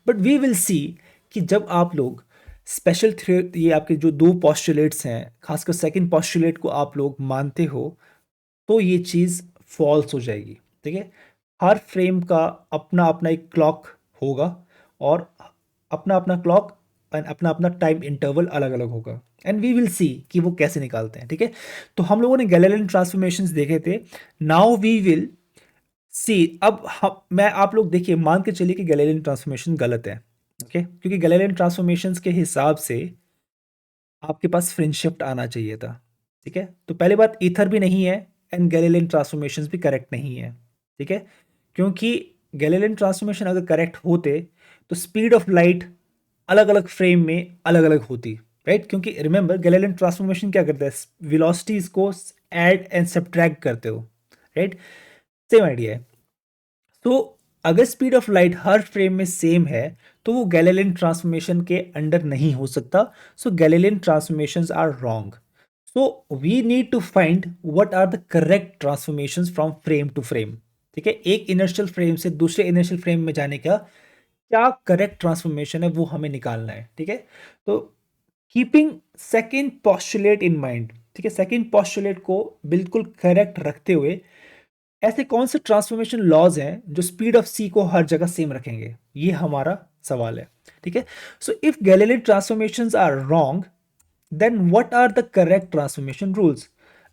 बट वी विल सी कि जब आप लोग स्पेशल थ्योरी, ये आपके जो दो पॉस्टुलेट्स हैं, खासकर सेकंड पॉस्टुलेट को आप लोग मानते हो, तो ये चीज़ फॉल्स हो जाएगी, ठीक है? हर फ्रेम का अपना अपना एक क्लॉक होगा, और अपना अपना क्लॉक एंड अपना अपना टाइम इंटरवल अलग अलग होगा, एंड वी विल सी कि वो कैसे निकालते हैं, ठीक है? तो हम लोगों ने गैलीलियन ट्रांसफॉर्मेशंस देखे थे, नाउ वी विल सी। अब हम मैं आप लोग देखिए, मान के चलिए कि गैलीलियन ट्रांसफॉर्मेशन गलत है, ओके? क्योंकि गैलीलियन ट्रांसफॉर्मेशंस के हिसाब से आपके पास फ्रिंज शिफ्ट आना चाहिए था, ठीक है? तो पहली बात, ईथर भी नहीं है एंड गैलीलियन ट्रांसफॉर्मेशंस भी करेक्ट नहीं है, ठीक है? क्योंकि गैलीलियन ट्रांसफॉर्मेशन अगर करेक्ट होते तो स्पीड ऑफ लाइट अलग अलग फ्रेम में अलग अलग होती, राइट? क्योंकि रिमेंबर, गैलीलियन ट्रांसफॉर्मेशन क्या करता है? वेलोसिटीज को ऐड एंड सब्ट्रैक्ट करते हो, राइट? सेम आइडिया है। तो अगर speed of light her frame में सेम है तो वो गैलीलियन ट्रांसफॉर्मेशन के अंडर नहीं हो सकता। So Galilean transformations are wrong. So we need to find what are the correct transformations from frame to frame, ठीक है? एक इनर्शियल फ्रेम से दूसरे इनर्शियल फ्रेम में जाने का क्या करेक्ट ट्रांसफॉर्मेशन है वो हमें निकालना है, ठीक है? तो keeping second postulate in mind, ठीक है, सेकेंड पॉस्टुलेट को बिल्कुल करेक्ट रखते हुए, ऐसे कौन से ट्रांसफॉर्मेशन लॉज हैं जो स्पीड ऑफ सी को हर जगह सेम रखेंगे? ये हमारा सवाल है, ठीक है? So if Galilean transformations are wrong, then what are the correct transformation rules?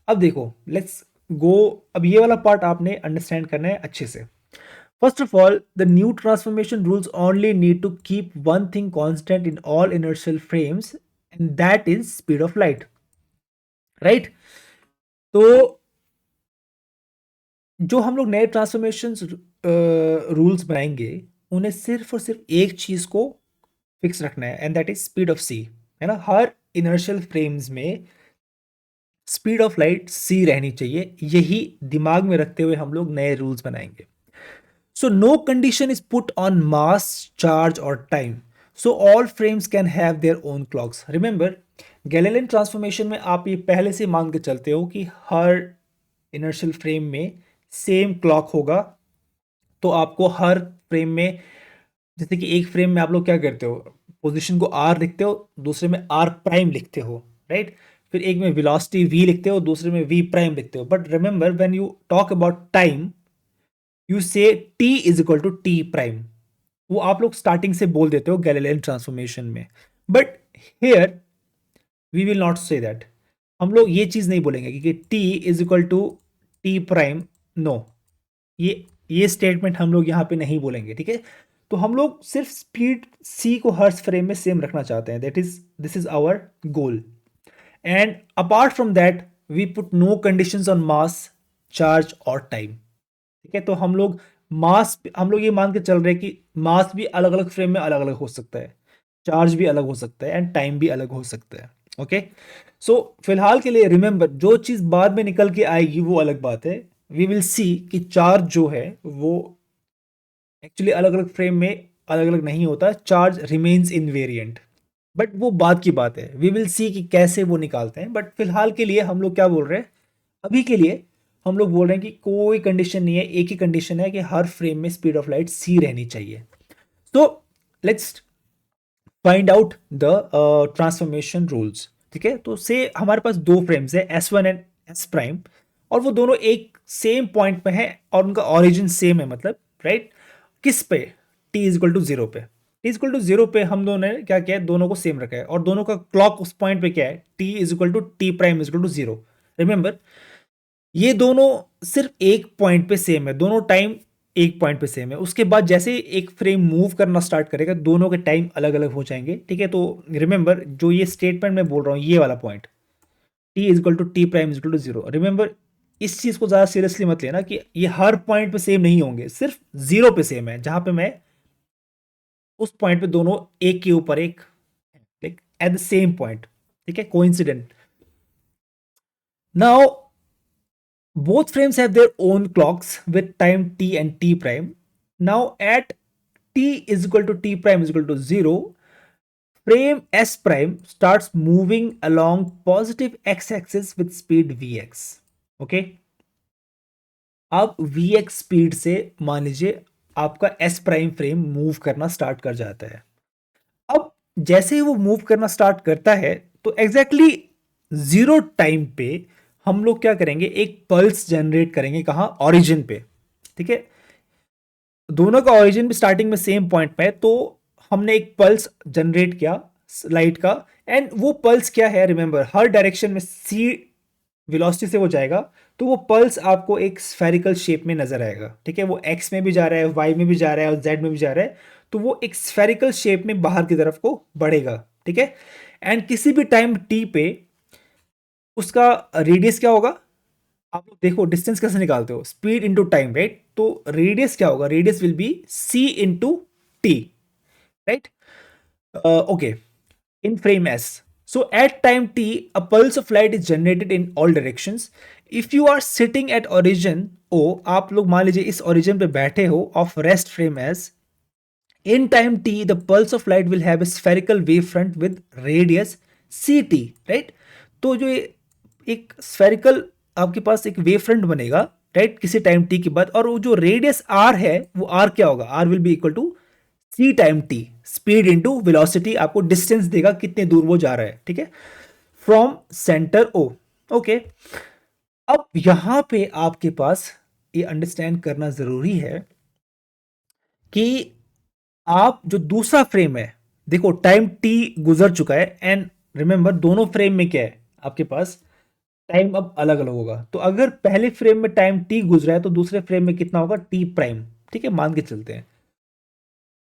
अब देखो, लेट्स गो, अब ये वाला पार्ट आपने अंडरस्टैंड करना है अच्छे से। First of all, the new transformation rules only need to keep one thing constant in all inertial frames, and that is speed of light, right? तो जो हम लोग नए ट्रांसफॉर्मेशन रूल्स बनाएंगे, उन्हें सिर्फ और सिर्फ एक चीज को फिक्स रखना है, and that is speed of c, है ना? हर इनर्शियल फ्रेम्स में स्पीड ऑफ लाइट सी रहनी चाहिए, यही दिमाग में रखते हुए हम लोग नए रूल्स बनाएंगे। So no condition is put on mass, charge और time, so all frames can have their own clocks. Remember, Galilean transformation में आप ये पहले से मान के चलते हो कि हर इनर्शियल फ्रेम में सेम क्लॉक होगा, तो आपको हर फ्रेम में, जैसे कि एक फ्रेम में आप लोग क्या करते हो, पोजीशन को आर लिखते हो, दूसरे में आर प्राइम लिखते हो, राइट? फिर एक में वेलोसिटी वी लिखते हो, दूसरे में वी प्राइम लिखते हो। But remember, when you talk about time, you say t is equal to t prime. वो आप लोग स्टार्टिंग से बोल देते हो गैलीलियन ट्रांसफॉर्मेशन में, but here we will not say that. हम लोग ये चीज नहीं बोलेंगे कि t is equal to t prime, no, ये स्टेटमेंट हम लोग यहाँ पे नहीं बोलेंगे, ठीक है? तो हम लोग सिर्फ स्पीड सी को हर फ्रेम में सेम रखना चाहते हैं, that is this is our goal. And apart from that, we put no conditions on mass, charge और टाइम, ठीक है? तो हम लोग ये मान के चल रहे हैं कि मास भी अलग अलग फ्रेम में अलग अलग हो सकता है, चार्ज भी अलग हो सकता है एंड टाइम भी अलग हो सकता है। ओके, सो फिलहाल के लिए रिमेंबर, जो चीज बाद में निकल के आएगी वो अलग बात है। वी विल सी कि चार्ज जो है वो एक्चुअली अलग अलग फ्रेम में अलग अलग नहीं होता, चार्ज रिमेन्स इनवेरिएंट, बट वो बाद की बात है। वी विल सी कि कैसे वो निकालते हैं, बट फिलहाल के लिए हम लोग क्या बोल रहे हैं, अभी के लिए हम लोग बोल रहे हैं कि कोई कंडीशन नहीं है, एक ही कंडीशन है कि हर फ्रेम में स्पीड ऑफ लाइट सी रहनी चाहिए। तो let's find out the transformation rules. ठीक है, तो से हमारे पास दो फ्रेम्स है S1 एंड S प्राइम, और वो दोनों एक सेम पॉइंट पे हैं और उनका ऑरिजिन सेम है, मतलब राइट। किस पे? t is equal to zero पे। t is equal to zero पे हम दोनों ने क्या किया है, दोनों को सेम रखा है, और दोनों का क्लॉक उस पॉइंट पे क्या है, t is equal to t prime is equal to zero. Remember, ये दोनों सिर्फ एक पॉइंट पे सेम है, दोनों टाइम एक पॉइंट पे सेम है। उसके बाद जैसे ही एक फ्रेम मूव करना स्टार्ट करेगा, दोनों के टाइम अलग अलग हो जाएंगे। ठीक है, तो रिमेंबर जो ये स्टेटमेंट मैं बोल रहा हूँ, ये वाला point t is equal to t prime is equal to zero, remember इस चीज को ज्यादा सीरियसली मत लेना कि ये हर पॉइंट पे सेम नहीं होंगे, सिर्फ जीरो पे सेम है, जहां पे मैं उस पॉइंट पे दोनों एक के ऊपर एक, एट द सेम पॉइंट। ठीक है, coincident. Now both frames have their own clocks with time t and t prime. Now at t is equal to t prime is equal to 0, frame S prime starts moving along positive x-axis with speed vx. Okay, अब vx speed से मान लीजिए आपका S prime frame move करना start कर जाता है। अब जैसे ही वो मूव करना स्टार्ट करता है, तो एग्जैक्टली जीरो टाइम पे हम लोग क्या करेंगे, एक पल्स जनरेट करेंगे, कहाँ, ओरिजिन पे। ठीक है, दोनों का ओरिजिन भी स्टार्टिंग में सेम पॉइंट पे है, तो हमने एक पल्स जनरेट किया लाइट का, एंड वो पल्स क्या है, रिमेंबर हर डायरेक्शन में सी वेलोसिटी से वो जाएगा, तो वो पल्स आपको एक स्फेरिकल शेप में नजर आएगा। ठीक है, वो एक्स में भी जा रहा है, वाई में भी जा रहा है और जेड में भी जा रहा है, तो वो एक स्फेरिकल शेप में बाहर की तरफ को बढ़ेगा। ठीक है, एंड किसी भी टाइम टी पे उसका रेडियस क्या होगा, आप लोग देखो डिस्टेंस कैसे निकालते हो, स्पीड इंटू टाइम, राइट। तो रेडियस क्या होगा, radius will be c into t, right. Okay, in frame S. So at time t, a pulse of light is generated in all directions. If you are sitting at origin O, आप लोग मान लीजिए इस origin पे बैठे हो of rest frame S, in time t, the pulse of light will have a spherical wavefront with radius ct, right? तो जो एक spherical आपके पास एक वेव फ्रंट बनेगा, राइट, किसी टाइम टी के बाद, और वो जो रेडियस आर है, वो आर क्या होगा, r will be equal to c time t, speed into velocity, आपको डिस्टेंस देगा कितने दूर वो जा रहा है। ठीक है, फ्रॉम सेंटर ओ। ओके, अब यहां पे आपके पास ये अंडरस्टैंड करना जरूरी है कि आप जो दूसरा फ्रेम है, देखो टाइम टी गुजर चुका है, एंड रिमेंबर दोनों फ्रेम में क्या है आपके पास, टाइम अब अलग अलग होगा। तो अगर पहले फ्रेम में टाइम टी गुजरा है, तो दूसरे फ्रेम में कितना होगा, टी प्राइम। ठीक है, मान के चलते हैं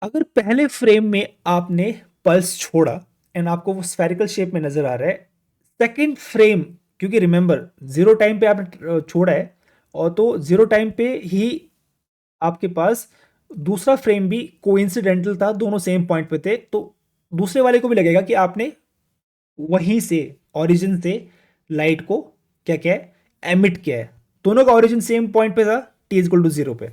अगर पहले फ्रेम में आपने पल्स छोड़ा एंड आपको वो स्फेरिकल शेप में नजर आ रहा है, सेकंड फ्रेम, क्योंकि रिमेंबर जीरो टाइम पे आपने छोड़ा है, और तो जीरो टाइम पे ही आपके पास दूसरा फ्रेम भी कोइंसिडेंटल था, दोनों सेम पॉइंट पे थे, तो दूसरे वाले को भी लगेगा कि आपने वहीं से ओरिजिन से लाइट को क्या क्या है, एमिट किया है। दोनों का ओरिजिन सेम पॉइंट पे था, t is equal to zero पे।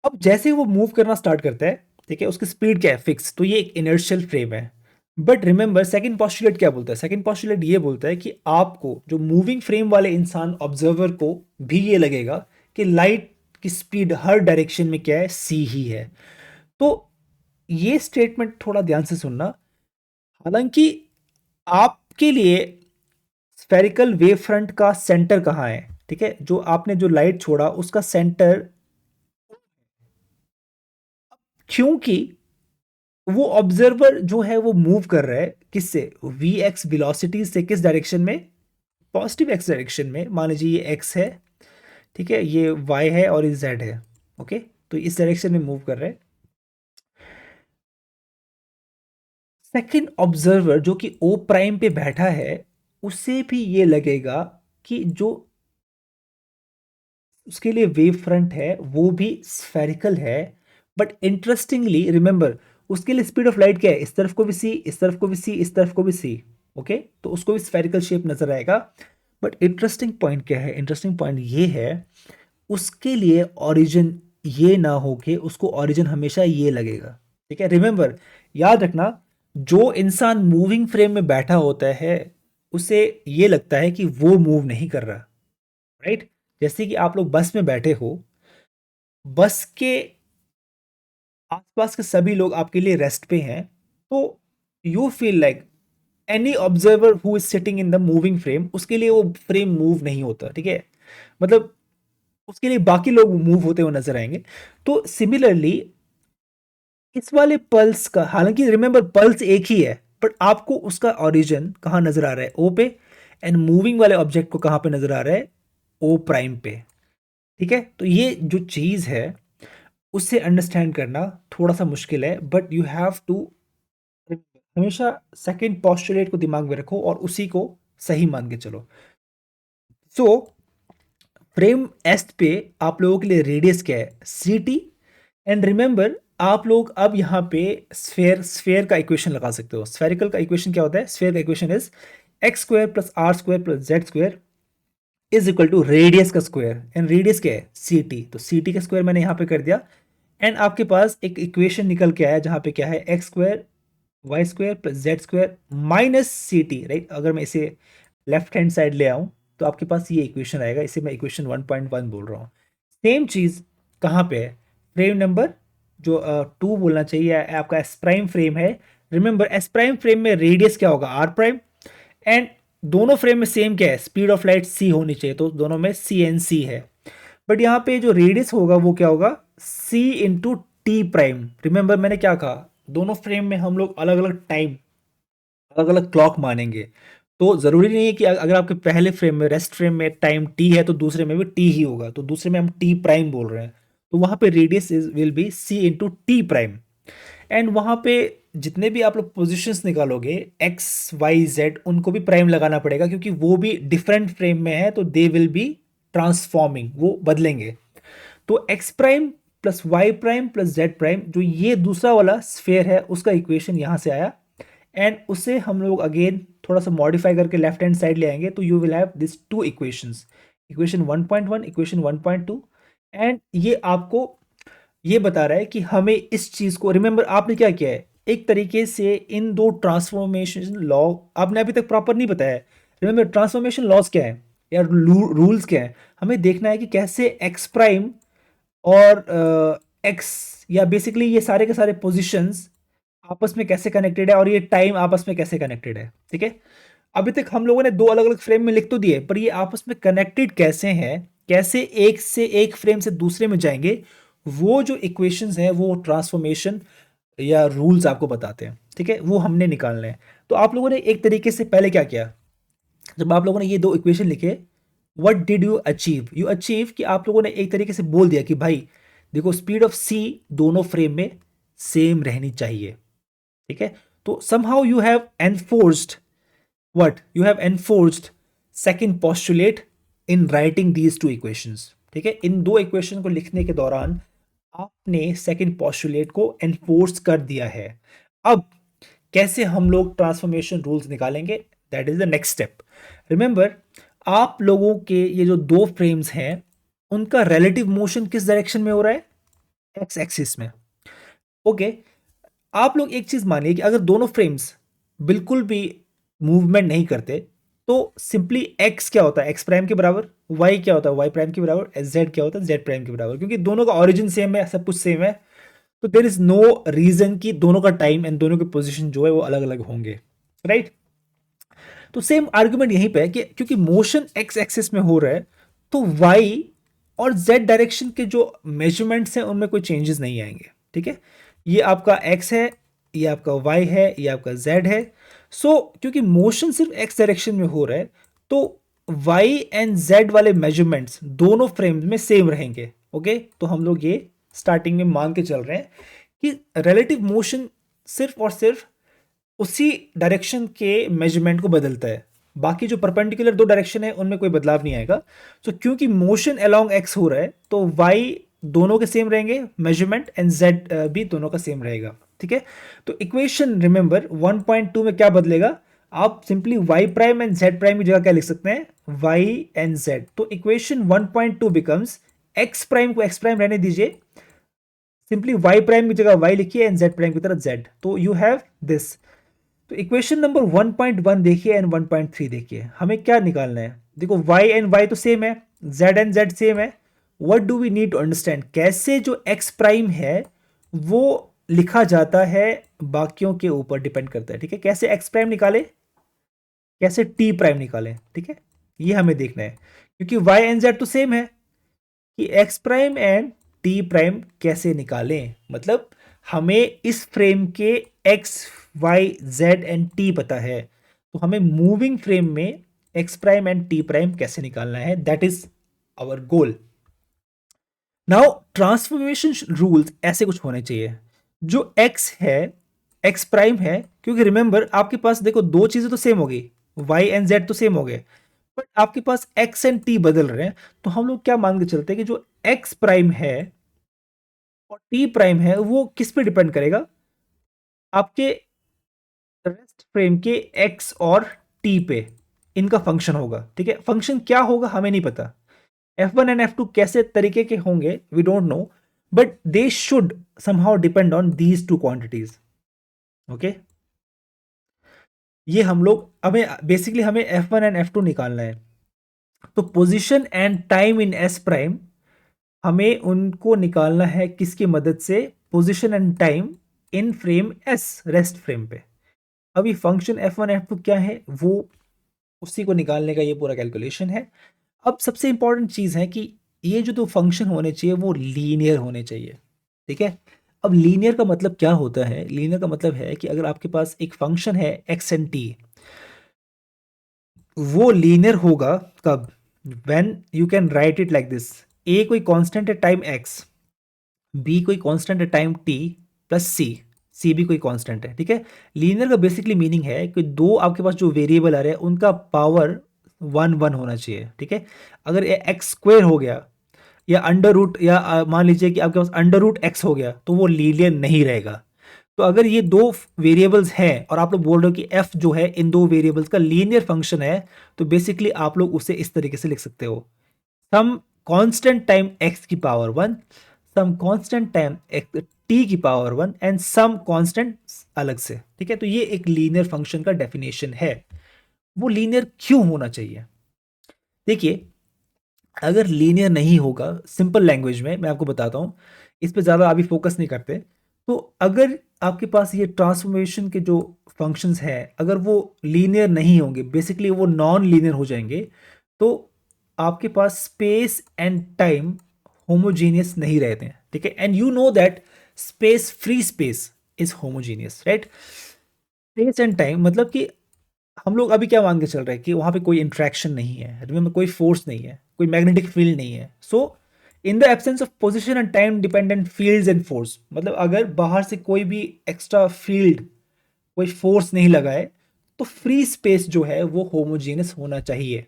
अब जैसे ही वो मूव करना स्टार्ट करता है, ठीक है, उसकी स्पीड क्या है, फिक्स, तो ये एक इनर्शियल फ्रेम है। बट रिमेंबर सेकंड पोस्टुलेट क्या बोलता है, सेकंड पोस्टुलेट ये बोलता है कि आपको जो मूविंग फ्रेम वाले इंसान ऑब्जर्वर को भी ये लगेगा कि लाइट की स्पीड हर डायरेक्शन में क्या है, सी ही है। तो ये स्टेटमेंट थोड़ा ध्यान से सुनना। हालांकि आपके लिए स्फेरिकल वेव फ्रंट का सेंटर कहाँ है, ठीक है, जो आपने जो लाइट छोड़ा उसका सेंटर, क्योंकि वो ऑब्जर्वर जो है वो मूव कर रहा है किससे, वी एक्स वेलोसिटी से, किस डायरेक्शन में, पॉजिटिव एक्स डायरेक्शन में। मान लीजिए ये एक्स है, ठीक है, ये वाई है और ये जेड है। ओके, तो इस डायरेक्शन में मूव कर रहा है। सेकंड ऑब्जर्वर जो कि ओ प्राइम पे बैठा है, उसे भी ये लगेगा कि जो उसके लिए वेव फ्रंट है वो भी स्फेरिकल है। बट इंटरेस्टिंगली रिमेंबर, उसके लिए स्पीड ऑफ लाइट क्या है, इस तरफ को भी सी, इस तरफ को भी सी, इस तरफ को भी सी, ओके, तो उसको भी स्फेरिकल शेप नजर आएगा। बट इंटरेस्टिंग पॉइंट क्या है, इंटरेस्टिंग पॉइंट ये है, उसके लिए ओरिजिन ये ना हो के उसको ओरिजिन हमेशा ये लगेगा, ठीक है। रिमेंबर, याद रखना, जो इंसान मूविंग फ्रेम में बैठा होता है उसे ये लगता है कि वो मूव नहीं कर रहा, राइट। जैसे कि आप लोग बस में बैठे हो, बस के आसपास के सभी लोग आपके लिए रेस्ट पे हैं, तो you feel like any observer who is sitting in the moving frame, उसके लिए वो फ्रेम मूव नहीं होता, ठीक है। मतलब उसके लिए बाकी लोग मूव होते हुए नजर आएंगे। तो सिमिलरली इस वाले पल्स का, हालांकि रिमेंबर पल्स एक ही है, बट आपको उसका ओरिजिन कहाँ नजर आ रहा है, ओ पे, एंड मूविंग वाले ऑब्जेक्ट को कहाँ पे नजर आ रहा है, ओ प्राइम पे, ठीक है। तो ये जो चीज है उससे अंडरस्टैंड करना थोड़ा सा मुश्किल है, बट यू हैव टू हमेशा सेकंड पोस्टुलेट को दिमाग में रखो और उसी को सही मान के चलो। सो फ्रेम एस पे आप लोगों के लिए रेडियस क्या है, सी टी। एंड रिमेंबर, आप लोग अब यहाँ पे स्फेयर का इक्वेशन लगा सकते हो। स्फेरिकल का इक्वेशन क्या होता है, स्फेयर का equation is x square plus r square plus z square is equal to radius का स्क्वायर, एंड रेडियस क्या है, सी टी, तो सी टी का स्क्वायर मैंने यहाँ पे कर दिया। एंड आपके पास एक इक्वेशन निकल के आया जहाँ पे क्या है, x square y square plus z square minus c t, right. अगर मैं इसे लेफ्ट हैंड साइड ले आऊँ तो आपके पास ये इक्वेशन आएगा, इसे मैं इक्वेशन 1.1 बोल रहा हूँ। सेम चीज़ कहाँ पे है, फ्रेम नंबर जो 2 बोलना चाहिए, आपका एस प्राइम फ्रेम है। रिमेंबर, एस प्राइम फ्रेम में रेडियस क्या होगा, आर प्राइम, एंड दोनों फ्रेम में सेम क्या है, स्पीड ऑफ लाइट सी होनी चाहिए, तो दोनों में सी एन सी है। बट यहाँ पे जो रेडियस होगा वो क्या होगा, सी इंटू टी प्राइम। रिमेंबर मैंने क्या कहा, दोनों फ्रेम में हम लोग अलग अलग टाइम, अलग अलग क्लॉक मानेंगे। तो जरूरी नहीं है कि अगर आपके पहले फ्रेम में, रेस्ट फ्रेम में टाइम टी है तो दूसरे में भी टी ही होगा, तो दूसरे में हम टी प्राइम बोल रहे हैं, तो वहां पे radius will be c into t prime. And वहां पे जितने भी आप लोग पोजिशंस निकालोगे एक्स वाई जेड, उनको भी प्राइम लगाना पड़ेगा, क्योंकि वो भी डिफरेंट फ्रेम में है, तो दे विल बी ट्रांसफॉर्मिंग, वो बदलेंगे। तो x prime plus y prime plus z prime, जो ये दूसरा वाला स्फेयर है उसका इक्वेशन यहां से आया, एंड उसे हम लोग अगेन थोड़ा सा मॉडिफाई करके लेफ्ट हैंड साइड ले आएंगे, तो you will have this two equations, equation 1.1, equation 1.2। And ये आपको ये बता रहा है कि हमें इस चीज को, रिमेंबर आपने क्या किया है, एक तरीके से इन दो ट्रांसफॉर्मेशन लॉ आपने अभी तक प्रॉपर नहीं बताया। रिमेंबर, ट्रांसफॉर्मेशन लॉज क्या है या रूल्स क्या है, हमें देखना है कि कैसे एक्स प्राइम और एक्स या बेसिकली ये सारे के सारे पोजिशंस आपस में कैसे कनेक्टेड है, और ये टाइम आपस में कैसे कनेक्टेड है, ठीक है। अभी तक हम लोगों ने दो अलग अलग फ्रेम में लिख तो दिए, पर ये आपस में कनेक्टेड कैसे हैं, कैसे एक से एक फ्रेम से दूसरे में जाएंगे, वो जो इक्वेशंस हैं वो ट्रांसफॉर्मेशन या रूल्स आपको बताते हैं, ठीक है, वो हमने निकालने हैं। तो आप लोगों ने एक तरीके से पहले क्या किया, जब आप लोगों ने ये दो इक्वेशन लिखे, what did you achieve, you achieve कि आप लोगों ने एक तरीके से बोल दिया कि भाई देखो, स्पीड ऑफ सी दोनों फ्रेम में सेम रहनी चाहिए, ठीक है। तो somehow you have enforced what you have enforced second postulate in writing these two equations, ठीक है। इन दो इक्वेशन को लिखने के दौरान आपने सेकंड पोस्टुलेट को एनफोर्स कर दिया है। अब कैसे हम लोग ट्रांसफॉर्मेशन रूल्स निकालेंगे, that is the next step. Remember, आप लोगों के ये जो दो फ्रेम्स हैं उनका रिलेटिव मोशन किस डायरेक्शन में हो रहा है, एक्स एक्सिस में, ओके। आप लोग एक चीज मानिए कि अगर दोनों फ्रेम्स बिल्कुल भी मूवमेंट नहीं करते, तो सिंपली एक्स क्या होता है, एक्स प्राइम के बराबर, वाई क्या होता है, वाई प्राइम के बराबर, जेड क्या होता है, जेड प्राइम के बराबर, क्योंकि दोनों का ऑरिजिन सेम है, सब कुछ सेम है। तो देर इज नो रीजन कि दोनों का टाइम एंड दोनों के पोजिशन जो है वो अलग अलग होंगे, राइट। तो सेम आर्ग्यूमेंट यहीं पे है कि क्योंकि मोशन एक्स एक्सिस में हो रहा है, तो वाई और जेड डायरेक्शन के जो मेजरमेंट्स हैं उनमें कोई चेंजेस नहीं आएंगे, ठीक है। ये आपका एक्स है, ये आपका वाई है, ये आपका जेड है। सो क्योंकि मोशन सिर्फ एक्स डायरेक्शन में हो रहा है, तो वाई एंड जेड वाले मेजरमेंट्स दोनों फ्रेम्स में सेम रहेंगे, ओके। तो हम लोग ये स्टार्टिंग में मान के चल रहे हैं कि रिलेटिव मोशन सिर्फ और सिर्फ उसी डायरेक्शन के मेजरमेंट को बदलता है, बाकी जो परपेंडिकुलर दो डायरेक्शन है उनमें कोई बदलाव नहीं आएगा। सो क्योंकि मोशन अलोंग एक्स हो रहा है, तो वाई दोनों के सेम रहेंगे मेजरमेंट, एंड जेड भी दोनों का सेम रहेगा, ठीक है। तो इक्वेशन रिमेंबर 1.2 में क्या बदलेगा, आप simply y prime and z prime की जगह क्या लिख सकते हैं, y एंड z। तो इक्वेशन 1.2 बिकम्स x प्राइम को x प्राइम रहने दीजिए, सिंपली y प्राइम की जगह y लिखिए एंड z प्राइम की तरह z, तो यू हैव दिस। तो इक्वेशन नंबर 1.1 देखिए एंड 1.3 देखिए, हमें क्या निकालना है। देखो y एंड y तो सेम है, z एंड z सेम है। What do we need to understand, कैसे जो x प्राइम है वो लिखा जाता है बाकियों के ऊपर डिपेंड करता है, ठीक है। कैसे x प्राइम निकाले, कैसे t प्राइम निकाले, ठीक है, ये हमें देखना है, क्योंकि y एंड z तो सेम है, कि x prime and t prime कैसे निकालें, मतलब हमें इस फ्रेम के x y z and t पता है, तो हमें मूविंग फ्रेम में x prime and t prime कैसे निकालना है, that is our goal. Now transformation rules ऐसे कुछ होने चाहिए, जो x है, x प्राइम है, क्योंकि रिमेंबर आपके पास देखो दो चीजें तो सेम हो गई, y एंड z तो सेम हो गए, बट आपके पास x एंड t बदल रहे हैं, तो हम लोग क्या मान के चलते हैं कि जो x प्राइम है और t प्राइम है वो किस पे डिपेंड करेगा, आपके रेस्ट फ्रेम के x और t पे इनका फंक्शन होगा, ठीक है। फंक्शन क्या होगा हमें नहीं पता, F1 एंड F2 कैसे तरीके के होंगे we don't know, but they should somehow depend on these two quantities, okay. ये हम लोग हमें बेसिकली हमें F1 एंड F2 निकालना है, तो position and time in S prime हमें उनको निकालना है किसकी मदद से, position and time in frame S, rest frame पे। अभी फंक्शन F1 F2 क्या है, वो उसी को निकालने का ये पूरा कैलकुलेशन है। अब सबसे इंपॉर्टेंट चीज है कि ये जो दो फंक्शन होने चाहिए वो लीनियर होने चाहिए, ठीक है। अब लीनियर का मतलब क्या होता है, लीनियर का मतलब है कि अगर आपके पास एक फंक्शन है x एंड t, वो लीनियर होगा कब, when you can write it like this, a कोई कांस्टेंट है टाइम x, b कोई कांस्टेंट है टाइम t, प्लस c भी कोई कांस्टेंट है, ठीक है। लीनियर का बेसिकली मीनिंग है कि दो आपके पास जो वेरिएबल आ रहे हैं उनका पावर 1 1 होना चाहिए, ठीक है। अगर ये एक्स स्क्वेयर हो गया या अंडर रूट, या मान लीजिए कि आपके पास अंडर रूट एक्स हो गया, तो वो लीनियर नहीं रहेगा। तो अगर ये दो वेरिएबल्स हैं और आप लोग बोल रहे हो कि f जो है इन दो वेरिएबल्स का लीनियर फंक्शन है, तो बेसिकली आप लोग उसे इस तरीके से लिख सकते हो, सम कांस्टेंट टाइम x की power 1, some constant time t की पावर 1 एंड सम कांस्टेंट अलग से, ठीक है। तो ये एक लीनियर फंक्शन का डेफिनेशन है। वो लीनियर क्यों होना चाहिए, देखिए, अगर लीनियर नहीं होगा, सिंपल लैंग्वेज में मैं आपको बताता हूँ, इस पे ज़्यादा अभी फोकस नहीं करते, तो अगर आपके पास ये ट्रांसफॉर्मेशन के जो फंक्शंस हैं अगर वो लीनियर नहीं होंगे, बेसिकली वो नॉन लीनियर हो जाएंगे, तो आपके पास स्पेस एंड टाइम होमोजीनियस नहीं रहते हैं, ठीक है। And you know that space, free space is homogeneous, right. Space and time मतलब कि हम लोग अभी क्या मान के चल रहे हैं कि वहां पे कोई इंट्रैक्शन नहीं है, रिमेंबर कोई फोर्स नहीं है, कोई मैग्नेटिक फील्ड नहीं है। So in the absence of position and time dependent fields and force, मतलब अगर बाहर से कोई भी एक्स्ट्रा फील्ड, कोई फोर्स नहीं लगा है, तो फ्री स्पेस जो है वो होमोजीनियस होना चाहिए,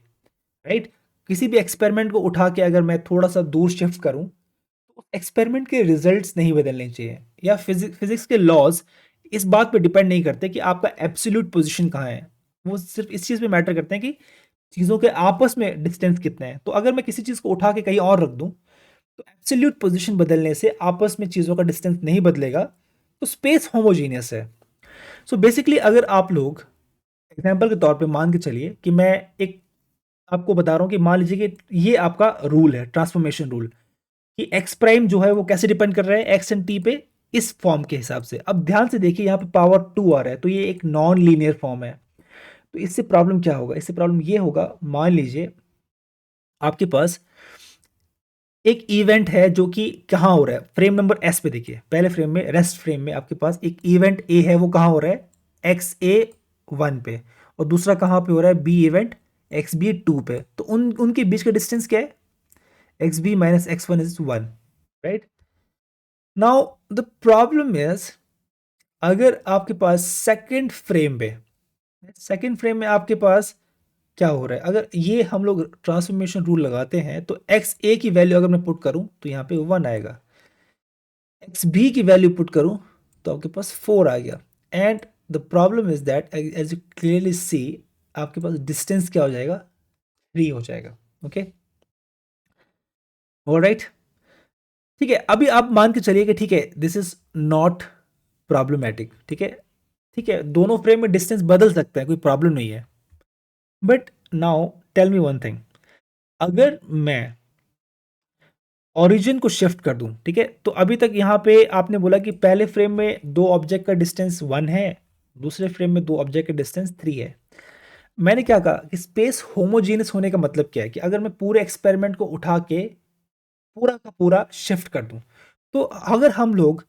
राइट। किसी भी एक्सपेरिमेंट को उठा के अगर मैं थोड़ा सा दूर शिफ्ट करूं, तो एक्सपेरिमेंट के रिजल्ट्स नहीं बदलने चाहिए, या फिजिक्स के लॉज इस बात पे डिपेंड नहीं करते कि आपका एब्सोल्यूट पोजीशन कहाँ है, वो सिर्फ इस चीज़ पे मैटर करते हैं कि चीज़ों के आपस में डिस्टेंस कितने हैं। तो अगर मैं किसी चीज़ को उठा के कहीं और रख दूं, तो एब्सोल्यूट पोजीशन बदलने से आपस में चीज़ों का डिस्टेंस नहीं बदलेगा, तो स्पेस होमोजीनियस है। सो बेसिकली अगर आप लोग एग्जाम्पल के तौर पे मान के चलिए कि मैं एक आपको बता रहा हूँ कि मान लीजिए कि ये आपका रूल है, ट्रांसफॉर्मेशन रूल, कि एक्स प्राइम जो है वो कैसे डिपेंड कर रहा है एक्स एंड टी पे, इस फॉर्म के हिसाब से। अब ध्यान से देखिए यहाँ पे पावर 2 आ रहा है, तो ये एक नॉन लीनियर फॉर्म है। तो इससे प्रॉब्लम क्या होगा, इससे प्रॉब्लम ये होगा, मान लीजिए आपके पास एक इवेंट है जो कि कहाँ हो रहा है, फ्रेम नंबर एस पे देखिए, पहले फ्रेम में, रेस्ट फ्रेम में आपके पास एक इवेंट ए है, वो कहाँ हो रहा है XA1 पे, और दूसरा कहाँ पे हो रहा है, बी इवेंट XB2 पे। तो उनके बीच का डिस्टेंस क्या है, XB minus X1 is 1, right. Now the problem is, अगर आपके पास सेकेंड फ्रेम में आपके पास क्या हो रहा है, अगर ये हम लोग ट्रांसफॉर्मेशन रूल लगाते हैं, तो एक्स ए की वैल्यू अगर मैं पुट करूं तो यहाँ पे 1 आएगा, एक्स बी की वैल्यू पुट करूं तो आपके पास 4 आ गया। And the problem is that as you clearly see आपके पास डिस्टेंस क्या हो जाएगा, 3 हो जाएगा। ओके, ऑलराइट, ठीक है। अभी आप मान के चलिए कि ठीक है, दिस इज नॉट प्रॉब्लमैटिक, ठीक है, ठीक है, दोनों फ्रेम में डिस्टेंस बदल सकता है, कोई प्रॉब्लम नहीं है। But now tell me one thing, अगर मैं ओरिजिन को शिफ्ट कर दूं, ठीक है, तो अभी तक यहां पे आपने बोला कि पहले फ्रेम में दो ऑब्जेक्ट का डिस्टेंस 1 है, दूसरे फ्रेम में दो ऑब्जेक्ट का डिस्टेंस 3 है। मैंने क्या कहा कि स्पेस होमोजीनियस होने का मतलब क्या है, कि अगर मैं पूरे एक्सपेरिमेंट को उठा के पूरा का पूरा शिफ्ट कर दूं, तो अगर हम लोग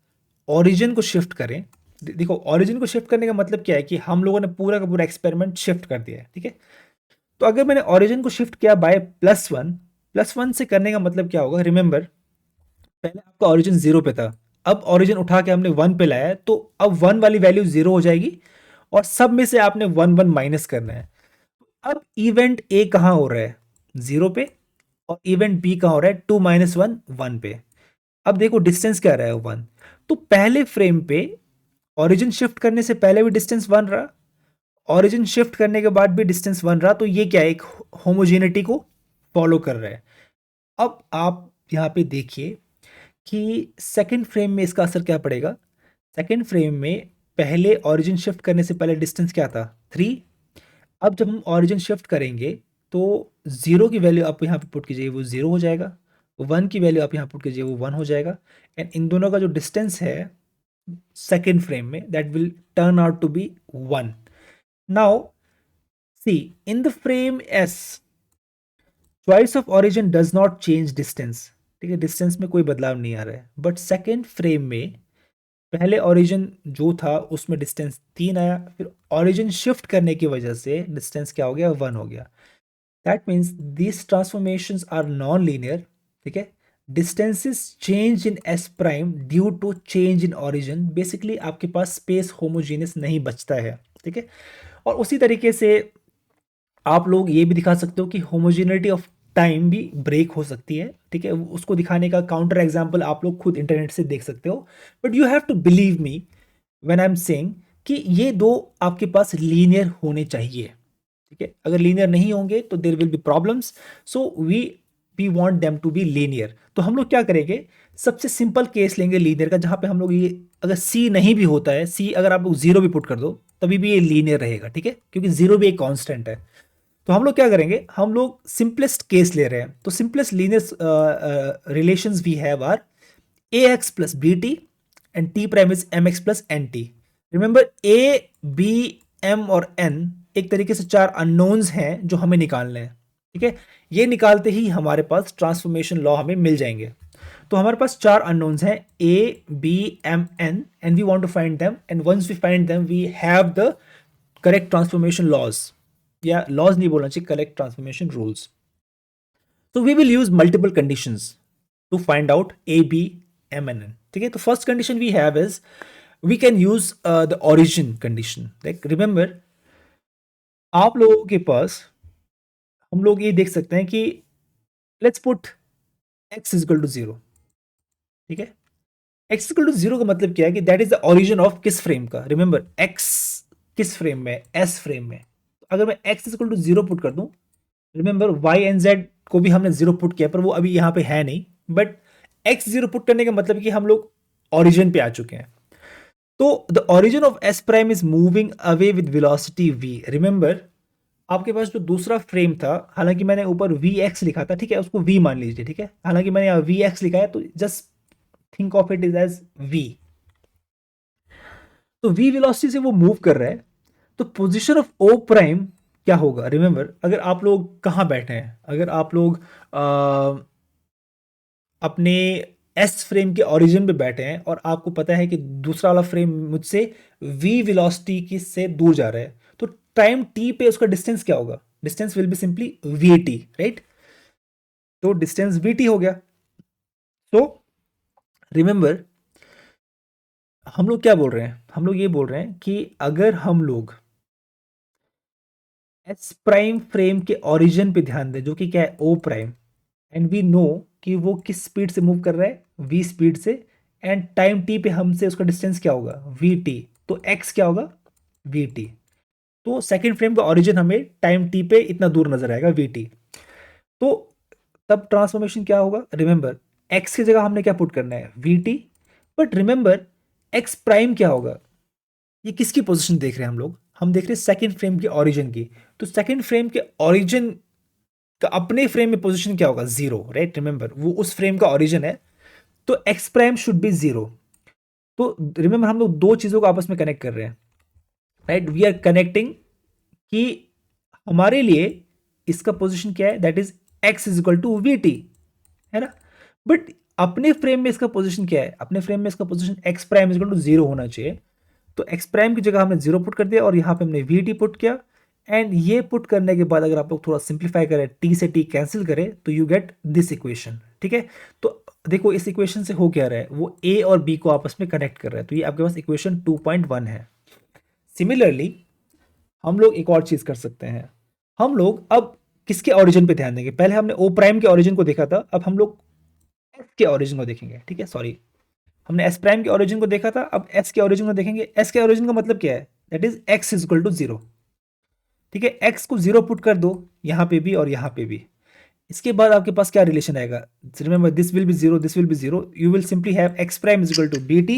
ओरिजिन को शिफ्ट करें, देखो ओरिजिन को शिफ्ट करने का मतलब क्या है कि हम लोगों ने पूरा का पूरा एक्सपेरिमेंट शिफ्ट कर दिया है, ठीक है। तो अगर मैंने ओरिजिन को शिफ्ट किया बाय +1, +1 से करने का मतलब क्या होगा, रिमेंबर पहले आपका ओरिजिन 0 पे था, अब ओरिजिन उठा के हमने 1 पे लाया है, तो अब 1 वाली वैल्यू 0 हो जाएगी और सब में से आपने 1 1 माइनस करना है। अब इवेंट ए कहां हो रहा है, 0 पे, और इवेंट बी कहां हो रहा है, 2 - 1 1 पे। अब देखो डिस्टेंस क्या रहा है, 1। तो पहले फ्रेम पे ओरिजिन शिफ्ट करने से पहले भी डिस्टेंस 1 रहा, ओरिजिन शिफ्ट करने के बाद भी डिस्टेंस 1 रहा, तो ये क्या है, एक होमोजेनिटी को फॉलो कर रहा है। अब आप यहाँ पे देखिए कि सेकंड फ्रेम में इसका असर क्या पड़ेगा। सेकंड फ्रेम में पहले ओरिजिन शिफ्ट करने से पहले डिस्टेंस क्या था, 3। अब जब हम ओरिजिन शिफ्ट करेंगे तो 0 की वैल्यू आप यहाँ पे पुट कीजिए, वो 0 हो जाएगा, 1 की वैल्यू आप यहाँ पुट कीजिए, वो 1 हो जाएगा। एंड इन दोनों का जो डिस्टेंस है सेकेंड फ्रेम में, that will turn out to be 1। Now see in the frame S, choice of origin does not change distance, ठीक है, डिस्टेंस में कोई बदलाव नहीं आ रहा है। बट सेकेंड फ्रेम में पहले ओरिजिन जो था उसमें डिस्टेंस 3 आया, फिर ओरिजिन शिफ्ट करने की वजह से डिस्टेंस क्या हो गया, 1 हो गया। That means these transformations are non linear, ठीक है। Distances change in S prime due to change in origin, basically आपके पास स्पेस होमोजीनियस नहीं बचता है, ठीक है। और उसी तरीके से आप लोग ये भी दिखा सकते हो कि होमोजेनिटी ऑफ टाइम भी ब्रेक हो सकती है, ठीक है। उसको दिखाने का काउंटर एग्जांपल आप लोग खुद इंटरनेट से देख सकते हो। But you have to believe me when I am saying कि ये दो आपके पास लीनियर होने चाहिए, ठीक है। अगर लीनियर नहीं होंगे तो there will be problems, so we want them to be linear. तो हम लोग क्या करेंगे, सबसे सिंपल केस लेंगे लीनियर का, जहां पे हम लोग ये, अगर सी नहीं भी होता है, सी अगर आप लोग 0 भी पुट कर दो तभी भी ये लीनियर रहेगा, ठीक है, क्योंकि 0 भी एक कांस्टेंट है। तो हम लोग क्या करेंगे, हम लोग सिंपलेस्ट केस ले रहे हैं, तो simplest linear relations we have are a x plus b t and t prime is m x plus n t. Remember a b m और एन एक तरीके से चार अननोन्स हैं जो हमें निकालने हैं, ठीक है। ये निकालते ही हमारे पास ट्रांसफॉर्मेशन लॉ हमें मिल जाएंगे। तो हमारे पास चार अननोन्स हैं a b m n, and we want to find them, and once we find them we have the correct transformation laws, या लॉज नहीं बोलना चाहिए, करेक्ट ट्रांसफॉर्मेशन रूल्स। तो we will use multiple conditions to find out a b m n n, ठीक है। तो first condition we have is we can use the origin condition. Like remember आप लोगों के पास, हम लोग ये देख सकते हैं कि let's put x is equal to 0, ठीक है। x इक्वल टू 0 का मतलब क्या है कि that is the origin of किस फ्रेम का, रिमेंबर x किस फ्रेम में, s फ्रेम में। तो अगर मैं x is equal to 0 put कर दूं, रिमेंबर y एंड z को भी हमने 0 पुट किया, पर वो अभी यहाँ पे है नहीं, बट x 0 पुट करने का मतलब कि हम लोग ओरिजिन पे आ चुके हैं। तो the origin of s prime is moving away with velocity v। Remember आपके पास जो दूसरा फ्रेम था, हालांकि मैंने ऊपर vx लिखा था, ठीक है, उसको v मान लीजिए, ठीक है, हालांकि मैंने यहाँ vx लिखा है, तो just think of it is as v। तो v वेलोसिटी से वो मूव कर रहा है, तो पोजीशन ऑफ o प्राइम क्या होगा। रिमेंबर अगर आप लोग कहाँ बैठे हैं, अगर आप लोग अपने एस फ्रेम के ओरिजिन पे बैठे हैं और आपको पता है कि दूसरा वाला फ्रेम मुझसे v वेलोसिटी की से दूर जा रहा है, तो टाइम t पे उसका डिस्टेंस क्या होगा, distance will be simply vt, right. तो डिस्टेंस vt हो गया। तो रिमेंबर हम लोग क्या बोल रहे हैं, हम लोग ये बोल रहे हैं कि अगर हम लोग एस प्राइम फ्रेम के ओरिजिन पे ध्यान दें, जो कि क्या है o prime, and we know कि वो किस स्पीड से मूव कर रहा है, v स्पीड से, एंड टाइम टी पे हमसे उसका डिस्टेंस क्या होगा, वी टी, तो एक्स क्या होगा, वी टी। तो सेकेंड फ्रेम का ऑरिजिन हमें टाइम टी पे इतना दूर नजर आएगा, वी टी। तो तब ट्रांसफॉर्मेशन क्या होगा, रिमेंबर एक्स की जगह हमने क्या पुट करना है, we T. But remember x prime क्या होगा, ये किसकी पोजीशन देख रहे हैं हम देख रहे हैं सेकंड फ्रेम के ओरिजिन की। तो सेकंड फ्रेम के ओरिजिन का अपने फ्रेम में पोजीशन क्या होगा, जीरो, राइट। रिमेंबर वो उस फ्रेम का ओरिजिन है, तो x prime should be zero. तो रिमेंबर हम लोग दो चीजों को आपस में कनेक्ट कर रहे हैं, राइट। वी आर कनेक्टिंग कि हमारे लिए इसका पोजीशन क्या है, that is x is equal to v t, है ना। बट अपने फ्रेम में इसका पोजीशन क्या है, अपने फ्रेम में इसका position x prime is equal to zero होना चाहिए। तो एक्स प्राइम की जगह हमने जीरो पुट कर दिया और यहाँ पे हमने वी टी पुट किया। एंड ये पुट करने के बाद अगर आप लोग थोड़ा सिंप्लीफाई करें, टी से टी कैंसिल करें, तो यू गेट दिस इक्वेशन, ठीक है। तो देखो इस इक्वेशन से हो क्या रहा है, वो ए और बी को आपस में कनेक्ट कर रहा है, तो ये आपके पास इक्वेशन 2.1 है। सिमिलरली हम लोग एक और चीज कर सकते हैं, हम लोग अब किसके ओरिजिन पे ध्यान देंगे, पहले हमने ओ प्राइम के ओरिजिन को देखा था, अब हम लोग एस के ओरिजिन को देखेंगे, ठीक है। सॉरी, हमने एस प्राइम के ओरिजिन को देखा था, अब एस के ओरिजिन को देखेंगे। एस के ओरिजिन का मतलब क्या है, that is x is equal to zero, ठीक है। एक्स को जीरो पुट कर दो यहां पे भी और यहां पे भी। इसके बाद आपके पास क्या रिलेशन आएगा, remember this will be zero, this will be zero, you will simply have x prime is equal to b t,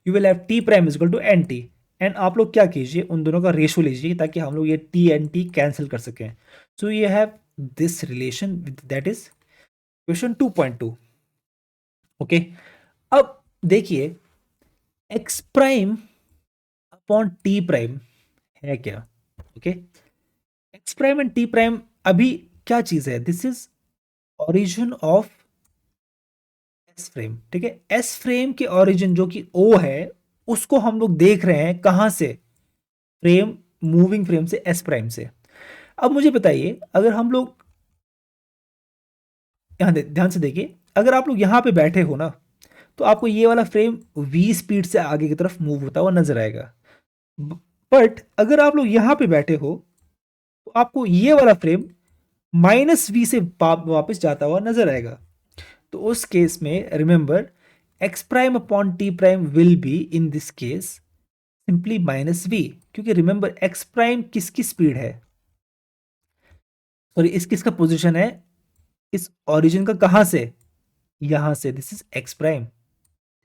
you will have t prime is equal to n t. And आप लोग क्या कीजिए, उन दोनों का ratio लीजिए ताकि हम लोग ये टी एन टी कैंसिल कर सकें। So you have this relation, that is question 2.2। Okay, अब देखिए x prime upon t prime है क्या, okay. Ex prime and t prime अभी क्या चीज है, this is origin of S frame, ठीक है। एस फ्रेम के ओरिजिन जो कि ओ है, उसको हम लोग देख रहे हैं कहां से, फ्रेम, मूविंग फ्रेम से, एस प्राइम से। अब मुझे बताइए, अगर हम लोग यहां ध्यान से देखिए, अगर आप लोग यहां पे बैठे हो ना, तो आपको ये वाला फ्रेम वी स्पीड से आगे की तरफ मूव होता हुआ नजर आएगा। बट अगर आप लोग यहां पे बैठे हो, तो आपको ये वाला फ्रेम माइनस वी से वापस जाता हुआ नजर आएगा। तो उस केस में remember x prime upon t prime will be in this case simply minus v, क्योंकि रिमेंबर एक्स प्राइम किसकी स्पीड है, सॉरी इस किसका पोजीशन है, इस ओरिजिन का कहां से, यहां से, दिस इज एक्स प्राइम,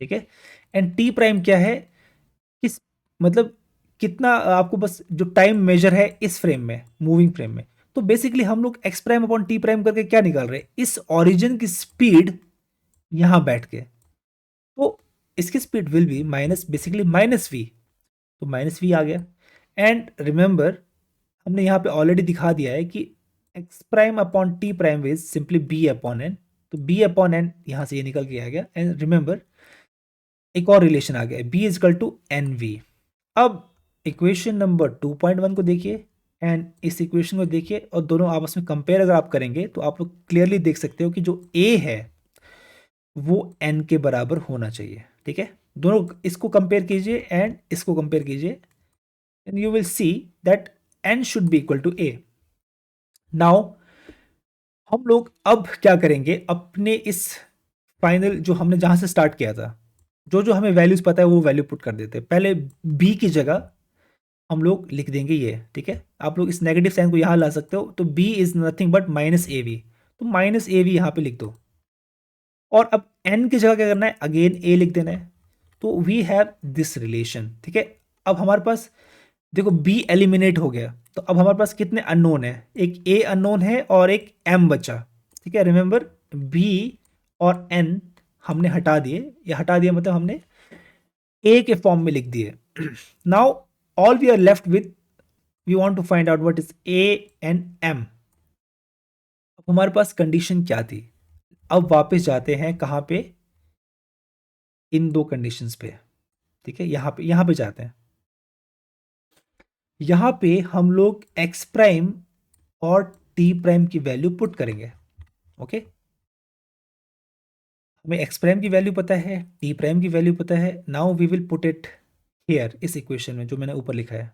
ठीक है। एंड टी प्राइम क्या है, किस मतलब कितना आपको बस जो टाइम मेजर है इस फ्रेम में, मूविंग फ्रेम में। तो बेसिकली हम लोग x prime upon t prime करके क्या निकाल रहे हैं, इस ओरिजिन की स्पीड यहां बैठ के। तो इसकी speed will be minus, basically minus v, तो माइनस वी आ गया। एंड रिमेंबर हमने यहाँ पे ऑलरेडी दिखा दिया है कि x prime upon t prime is simply b upon n, तो बी अपॉन एन यहाँ से ये निकल के आ गया। एंड रिमेंबर एक और रिलेशन आ गया, b is equal to n v. अब इक्वेशन नंबर 2.1 को देखिए एंड इस इक्वेशन को देखिए, और दोनों आपस में कंपेयर अगर आप करेंगे तो आप लोग क्लियरली देख सकते हो कि जो ए है वो एन के बराबर होना चाहिए, ठीक है। दोनों इसको कंपेयर कीजिए एंड इसको कंपेयर कीजिए, and you will see that n should be equal to a. Now हम लोग अब क्या करेंगे, अपने इस फाइनल जो हमने जहां से स्टार्ट किया था, जो जो हमें वैल्यूज पता है वो वैल्यू पुट कर देते हैं। पहले बी की जगह हम लोग लिख देंगे ये, ठीक है। आप लोग इस नेगेटिव साइन को यहां ला सकते हो, तो b is nothing but minus a v, तो माइनस ए वी यहां पे लिख दो। और अब एन की जगह क्या करना है, अगेन ए लिख देना है। तो वी हैव दिस रिलेशन, ठीक है। अब हमारे पास देखो बी एलिमिनेट हो गया, तो अब हमारे पास कितने अननोन है, एक ए अननोन है और एक एम बचा, ठीक है। रिमेंबर बी और एन हमने हटा दिए, या हटा दिया मतलब हमने ए के फॉर्म में लिख दिए। Now all we are left with, we want to find out what is a and m. अब हमारे पास कंडीशन क्या थी, अब वापस जाते हैं कहां पे, इन दो कंडीशंस पे, ठीक है। यहां पे जाते हैं, यहां पे हम लोग एक्स प्राइम और टी प्राइम की वैल्यू पुट करेंगे, ओके। हमें एक्स प्राइम की वैल्यू पता है, टी प्राइम की वैल्यू पता है। Now we will put it here इस इक्वेशन में जो मैंने ऊपर लिखा है।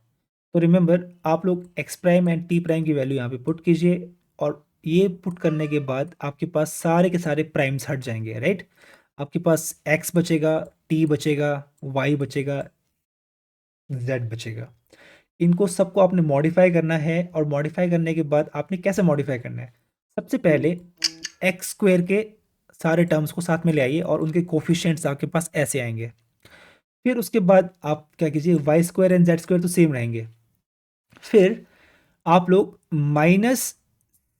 तो रिमेंबर आप लोग x prime and t prime की वैल्यू यहाँ पे पुट कीजिए, और ये पुट करने के बाद आपके पास सारे के सारे प्राइम्स हट जाएंगे, राइट। आपके पास x बचेगा, t बचेगा, y बचेगा, z बचेगा। इनको सबको आपने मॉडिफाई करना है, और मॉडिफाई करने के बाद आपने कैसे मॉडिफाई करना है? सबसे पहले एक्स स्क्वायर के सारे टर्म्स को साथ में ले आइए और उनके कोफिशिएंट्स आपके पास ऐसे आएंगे। फिर उसके बाद आप क्या कीजिए, y square and z square तो सेम रहेंगे। फिर आप लोग minus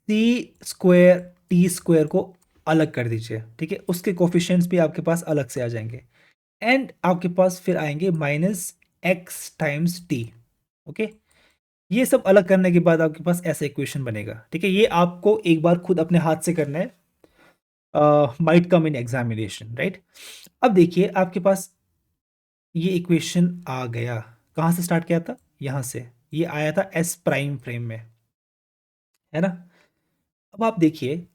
c square t square को अलग कर दीजिए, ठीक है, उसके कोफिशिएंट्स भी आपके पास अलग से आ जाएंगे। एंड आपके पास फिर आएंगे minus x times T. Okay, ये सब अलग करने के बाद आपके पास ऐसा इक्वेशन बनेगा, ठीक है। ये आपको एक बार खुद अपने हाथ से करना है, might come in examination, right. अब देखिए आपके पास ये इक्वेशन आ गया। कहाँ से स्टार्ट किया था? यहाँ से। ये आया था एस प्राइम फ्रेम में, है ना। अब आप देखिए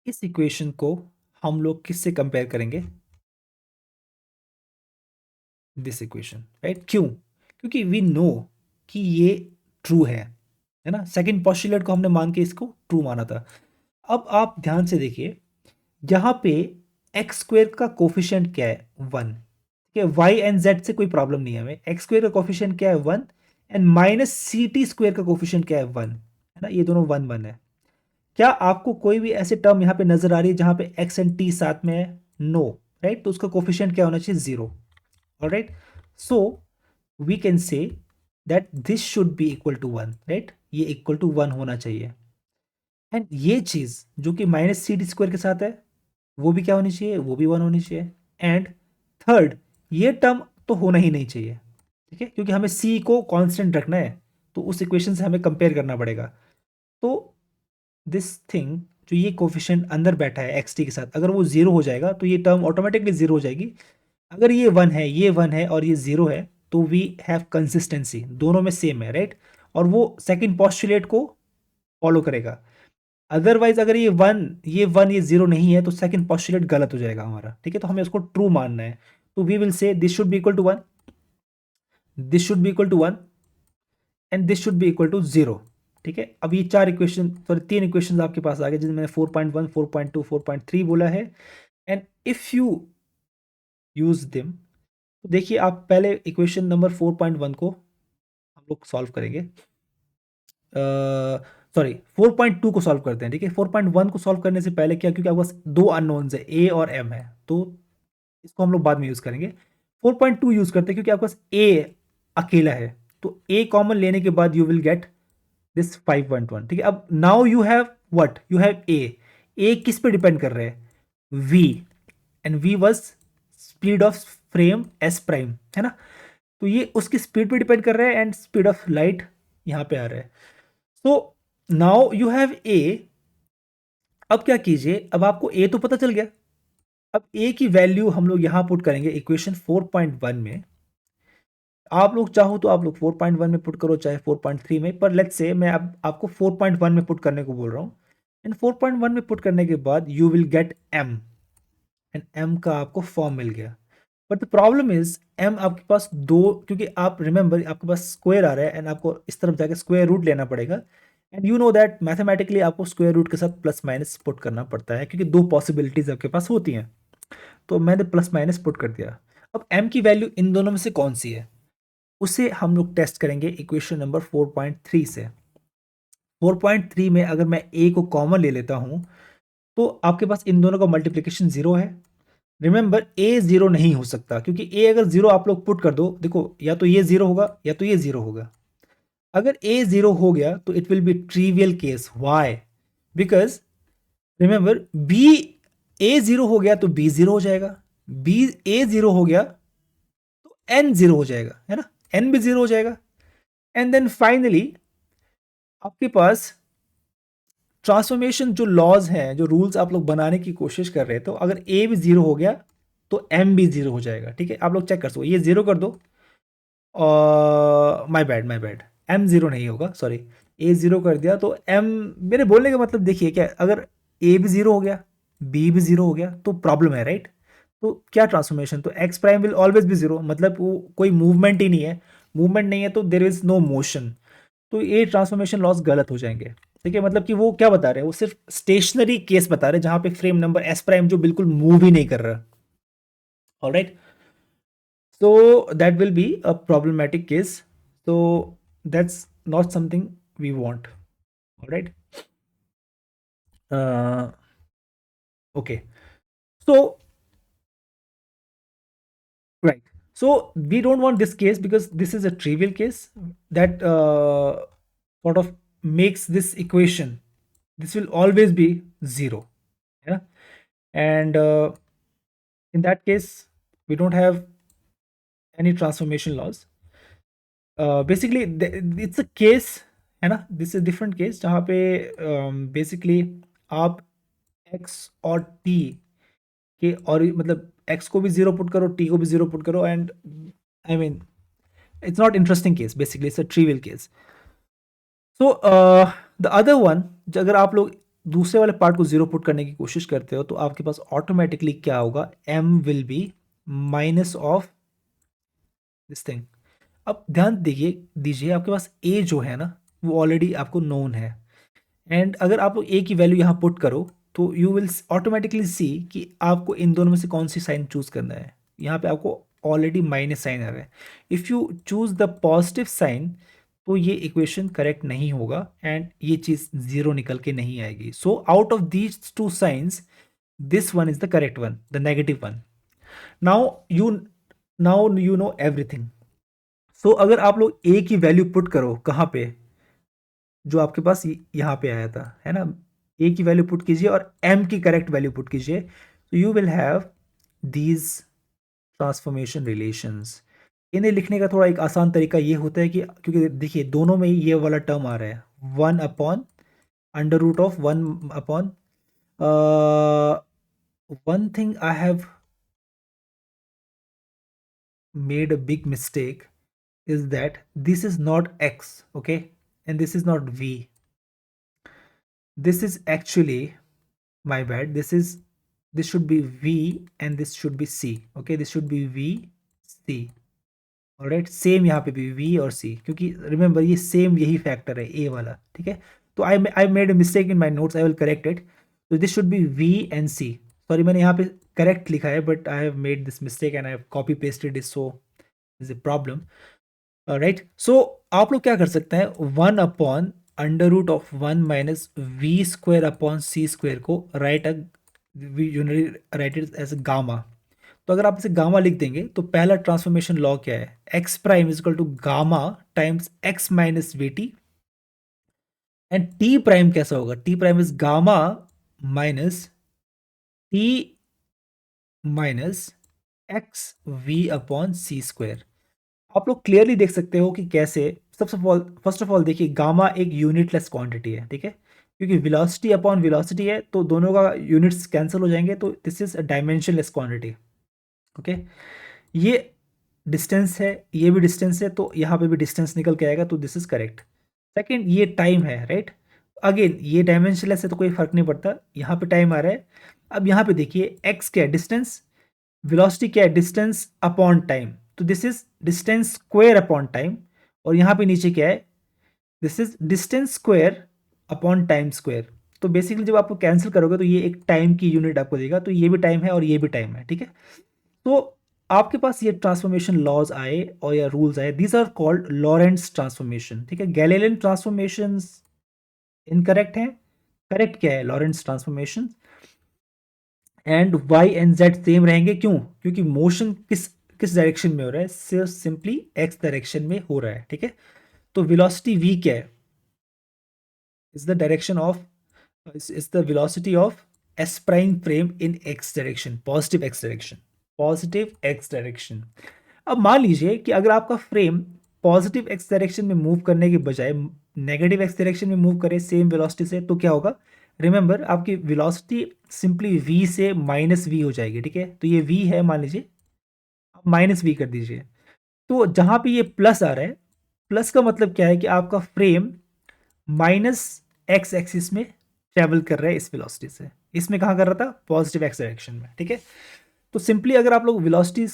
इस इक्वेशन को हम लोग किससे कंपेयर करेंगे? This equation, right. क्यों? क्योंकि वी नो कि ये ट्रू है ना। सेकंड पोस्टुलेट को हमने मान के इसको ट्रू माना था। अब आप ध्यान से देखिए, यहाँ पे एक्स स्क्वेयर का कोफिशिएंट क्या है? 1। ठीक है, वाई एंड जेड से कोई प्रॉब्लम नहीं है हमें। एक्स स्क्वेयर का कोफिशिएंट क्या है? 1। And minus c t square का कोफिशिएंट क्या है? 1, है ना। ये दोनों 1 1 है। क्या आपको कोई भी ऐसे टर्म यहाँ पे नजर आ रही है जहाँ पे एक्स एंड टी साथ में है? No, right. तो उसका कोफिशिएंट क्या होना चाहिए? 0। Alright, so we can say that this should be equal to 1, right. ये इक्वल टू 1 होना चाहिए। एंड ये चीज जो कि माइनस सी टी स्क्वायर के साथ है, वो भी क्या होनी चाहिए? वो भी 1 होनी चाहिए। एंड थर्ड, ये टर्म तो होना ही नहीं चाहिए, ठीक है, क्योंकि हमें सी को कांस्टेंट रखना है। तो उस इक्वेशन से हमें कंपेयर करना पड़ेगा। तो दिस थिंग, जो ये कोफिशिएंट अंदर बैठा है एक्स टी के साथ, अगर वो 0 हो जाएगा तो ये टर्म ऑटोमेटिकली 0 हो जाएगी। अगर ये 1 है, ये 1 है और ये 0 है, तो वी हैव कंसिस्टेंसी, दोनों में सेम है, राइट। और वो सेकंड पोस्टुलेट को फॉलो करेगा। अदरवाइज अगर ये 0 नहीं है तो सेकंड पोस्टुलेट गलत हो जाएगा हमारा, ठीक है। तो हमें उसको ट्रू मानना है। तो we will say this should be equal to 1, this should be equal to 1 and this should be equal to 0, ठीक है। अब ये 3 इक्वेशन आपके पास आ गए, जिसमें मैंने 4.1, 4.2, 4.3 बोला है। And if you use them, तो देखिए आप पहले इक्वेशन नंबर 4.1 को हम लोग सॉल्व करेंगे। सॉरी, 4.2 को सॉल्व करते हैं, ठीक है। 4.1 को सॉल्व करने से पहले क्या, क्योंकि आपके पास दो अननोन्स है, ए और एम है, तो इसको हम लोग बाद में यूज करेंगे। 4.2 यूज करते हैं क्योंकि आपके पास ए अकेला है, तो ए कॉमन लेने के बाद यू विल गेट दिस 5.1, ठीक है। अब now you have what? You have a किस पे डिपेंड कर रहे हैं? V, and v was speed of frame S prime, है ना। तो ये उसकी स्पीड पे डिपेंड कर रहा है एंड स्पीड ऑफ लाइट यहाँ पे आ रहा है। सो नाउ यू हैव ए। अब क्या कीजिए, अब आपको ए तो पता चल गया। अब ए की वैल्यू हम लोग यहां पुट करेंगे इक्वेशन 4.1 में। आप लोग चाहो तो आप लोग 4.1 में पुट करो, चाहे 4.3 में, पर लेट्स से मैं अब आपको 4.1 में पुट करने को बोल रहा हूं। एंड 4.1 में पुट करने के बाद you will get m, and m का आपको फॉर्म मिल गया। But the problem is m आपके पास दो, क्योंकि आप रिमेंबर आपके पास स्क्वायर आ रहा है एंड आपको इस तरफ जाके स्क्वायर रूट लेना पड़ेगा। And you know that mathematically आपको स्क्वायर रूट के साथ प्लस माइनस पुट करना पड़ता है, क्योंकि दो पॉसिबिलिटीज आपके पास होती हैं। तो मैंने प्लस माइनस पुट कर दिया। अब एम की वैल्यू इन दोनों में से कौन सी है, उसे हम लोग टेस्ट करेंगे इक्वेशन नंबर 4.3 से। 4.3 में अगर मैं ए को कॉमन ले लेता हूं, तो आपके पास इन दोनों का मल्टीप्लीकेशन 0 है। रिमेंबर ए 0 नहीं हो सकता, क्योंकि ए अगर 0 आप लोग पुट कर दो, देखो या तो ये 0 होगा या तो ये 0 होगा। अगर ए 0 हो गया तो it will be trivial case. Why? Because remember b, a 0 हो गया तो बी 0 हो जाएगा, बी ए 0 हो गया तो एन 0 हो जाएगा, है ना। एन भी 0 हो जाएगा। एंड देन फाइनली आपके पास ट्रांसफॉर्मेशन जो लॉज हैं, जो रूल्स आप लोग बनाने की कोशिश कर रहे हैं, तो अगर ए भी 0 हो गया तो एम भी 0 हो जाएगा, ठीक है। आप लोग चेक कर सकते हो, ये 0 कर दो, और माय बैड एम 0 नहीं होगा, सॉरी। ए 0 कर दिया तो एम, मेरे बोलने का मतलब देखिए क्या, अगर ए भी 0 हो गया, बी भी 0 हो गया तो प्रॉब्लम है, राइट। तो क्या ट्रांसफॉर्मेशन, तो x prime will always B 0, मतलब वो कोई मूवमेंट ही नहीं है। मूवमेंट नहीं है तो देर इज नो मोशन, तो ये ट्रांसफॉर्मेशन लॉस गलत हो जाएंगे। ठीक है, मतलब कि वो क्या बता रहे हैं, वो सिर्फ स्टेशनरी केस बता रहे हैं जहां पे फ्रेम नंबर एस प्राइम जो बिल्कुल मूव ही नहीं कर रहा। Alright, so that will be a problematic case, so that's not something we want. All right, uh, okay, so right, so we don't want this case because this is a trivial case that sort of makes this equation, this will always be zero. Yeah, and in that case we don't have any transformation laws. Basically it's a case है ना, this is different case जहाँ पे basically आप x और t के, और मतलब x को भी जीरो पुट करो, t को भी जीरो पुट करो, and I mean it's not interesting case, basically it's a trivial case. So the other one, अगर आप लोग दूसरे वाले पार्ट को जीरो पुट करने की कोशिश करते हो तो आपके पास ऑटोमेटिकली क्या होगा, m will be minus of this thing. अब ध्यान दीजिए आपके पास a जो है ना वो ऑलरेडी आपको नोन है, एंड अगर आप लोग a की वैल्यू यहाँ पुट करो तो यू विल ऑटोमेटिकली सी कि आपको इन दोनों में से कौन सी साइन चूज करना है. यहाँ पे आपको ऑलरेडी माइनस साइन आ रहा है. If you choose the positive sign तो ये इक्वेशन करेक्ट नहीं होगा एंड ये चीज़ जीरो निकल के नहीं आएगी. So out of these two signs this one is the correct one, the negative one. Now you know everything. So अगर आप लोग a की वैल्यू पुट करो कहाँ पे, जो आपके पास यहाँ पे आया था है ना, a की वैल्यू पुट कीजिए और m की करेक्ट वैल्यू पुट कीजिए, तो you will have these transformation relations. इन्हें लिखने का थोड़ा एक आसान तरीका ये होता है कि क्योंकि देखिए दोनों में ये वाला टर्म आ रहा है, one upon under root of one upon one thing I have made a big mistake is that this is not x, okay, and this is not v. This is actually my bad. This should be v and this should be c. Okay, this should be v c. All right, same यहाँ पे भी v और c, क्योंकि remember ये same यही factor है a वाला. ठीक है, तो I made a mistake in my notes, I will correct it. तो this should be v and c. Sorry, मैंने यहाँ पे करेक्ट लिखा है but I have made this mistake and I have copy pasted it, so is a problem. Right, so आप लोग क्या कर सकते हैं, one upon under root of one minus v square upon c square को write write it as gamma. तो अगर आप इसे गामा लिख देंगे तो पहला ट्रांसफॉर्मेशन लॉ क्या है, x prime is equal to gamma times x minus v t. And t prime कैसा होगा, t prime is gamma minus t minus x v upon c square. आप लोग क्लियरली देख सकते हो कि कैसे. सबसे फर्स्ट ऑफ ऑल देखिए, गामा एक यूनिटलेस क्वांटिटी है, ठीक है, क्योंकि वेलोसिटी अपॉन वेलोसिटी है तो दोनों का यूनिट्स कैंसिल हो जाएंगे, तो this is a dimensionless quantity. Okay, ये डिस्टेंस है, ये भी डिस्टेंस है, तो यहाँ पे भी डिस्टेंस निकल के आएगा, तो दिस इज करेक्ट. सेकेंड, ये टाइम है, राइट. अगेन ये डायमेंशनलेस है तो कोई फर्क नहीं पड़ता, यहाँ पे टाइम आ रहा है. अब यहाँ पे देखिए एक्स क्या है, डिस्टेंस, वेलोसिटी क्या है, डिस्टेंस अपॉन टाइम, तो this is distance square upon time. और यहाँ पे नीचे क्या है, this is distance square upon time square. तो बेसिकली जब आपको कैंसिल करोगे तो ये एक टाइम की यूनिट आपको देगा, तो ये भी टाइम है और ये भी टाइम है, ठीक है. तो आपके पास ये ट्रांसफॉर्मेशन लॉज आए और या रूल्स आए, these are called Lorentz transformation. ठीक है, गैलीलियन ट्रांसफॉर्मेशन इनकरेक्ट है, करेक्ट क्या है, Lorentz transformation. And y and z same रहेंगे, क्यों, क्योंकि मोशन किस किस डायरेक्शन में हो रहा है, सिर्फ सिंपली एक्स डायरेक्शन में हो रहा है. ठीक है, तो वेलोसिटी v क्या है, is the direction of, is the velocity of S prime frame in x direction, positive x direction, positive x direction. अब मान लीजिए कि अगर आपका फ्रेम पॉजिटिव एक्स डायरेक्शन में मूव करने के बजाय नेगेटिव एक्स डायरेक्शन में मूव करे सेम वेलोसिटी से, तो क्या होगा, रिमेंबर आपकी वेलोसिटी सिंपली v से माइनस वी हो जाएगी. ठीक है, तो ये v है मान लीजिए, आप माइनस वी कर दीजिए. तो जहां पे ये प्लस आ रहा है, प्लस का मतलब क्या है कि आपका फ्रेम माइनस एक्स एक्सिस में ट्रेवल कर रहा है इस वेलोसिटी से. इसमें कहाँ कर रहा था, पॉजिटिव एक्स डायरेक्शन में. ठीक है, तो सिंपली अगर आप लोग वेलोसिटी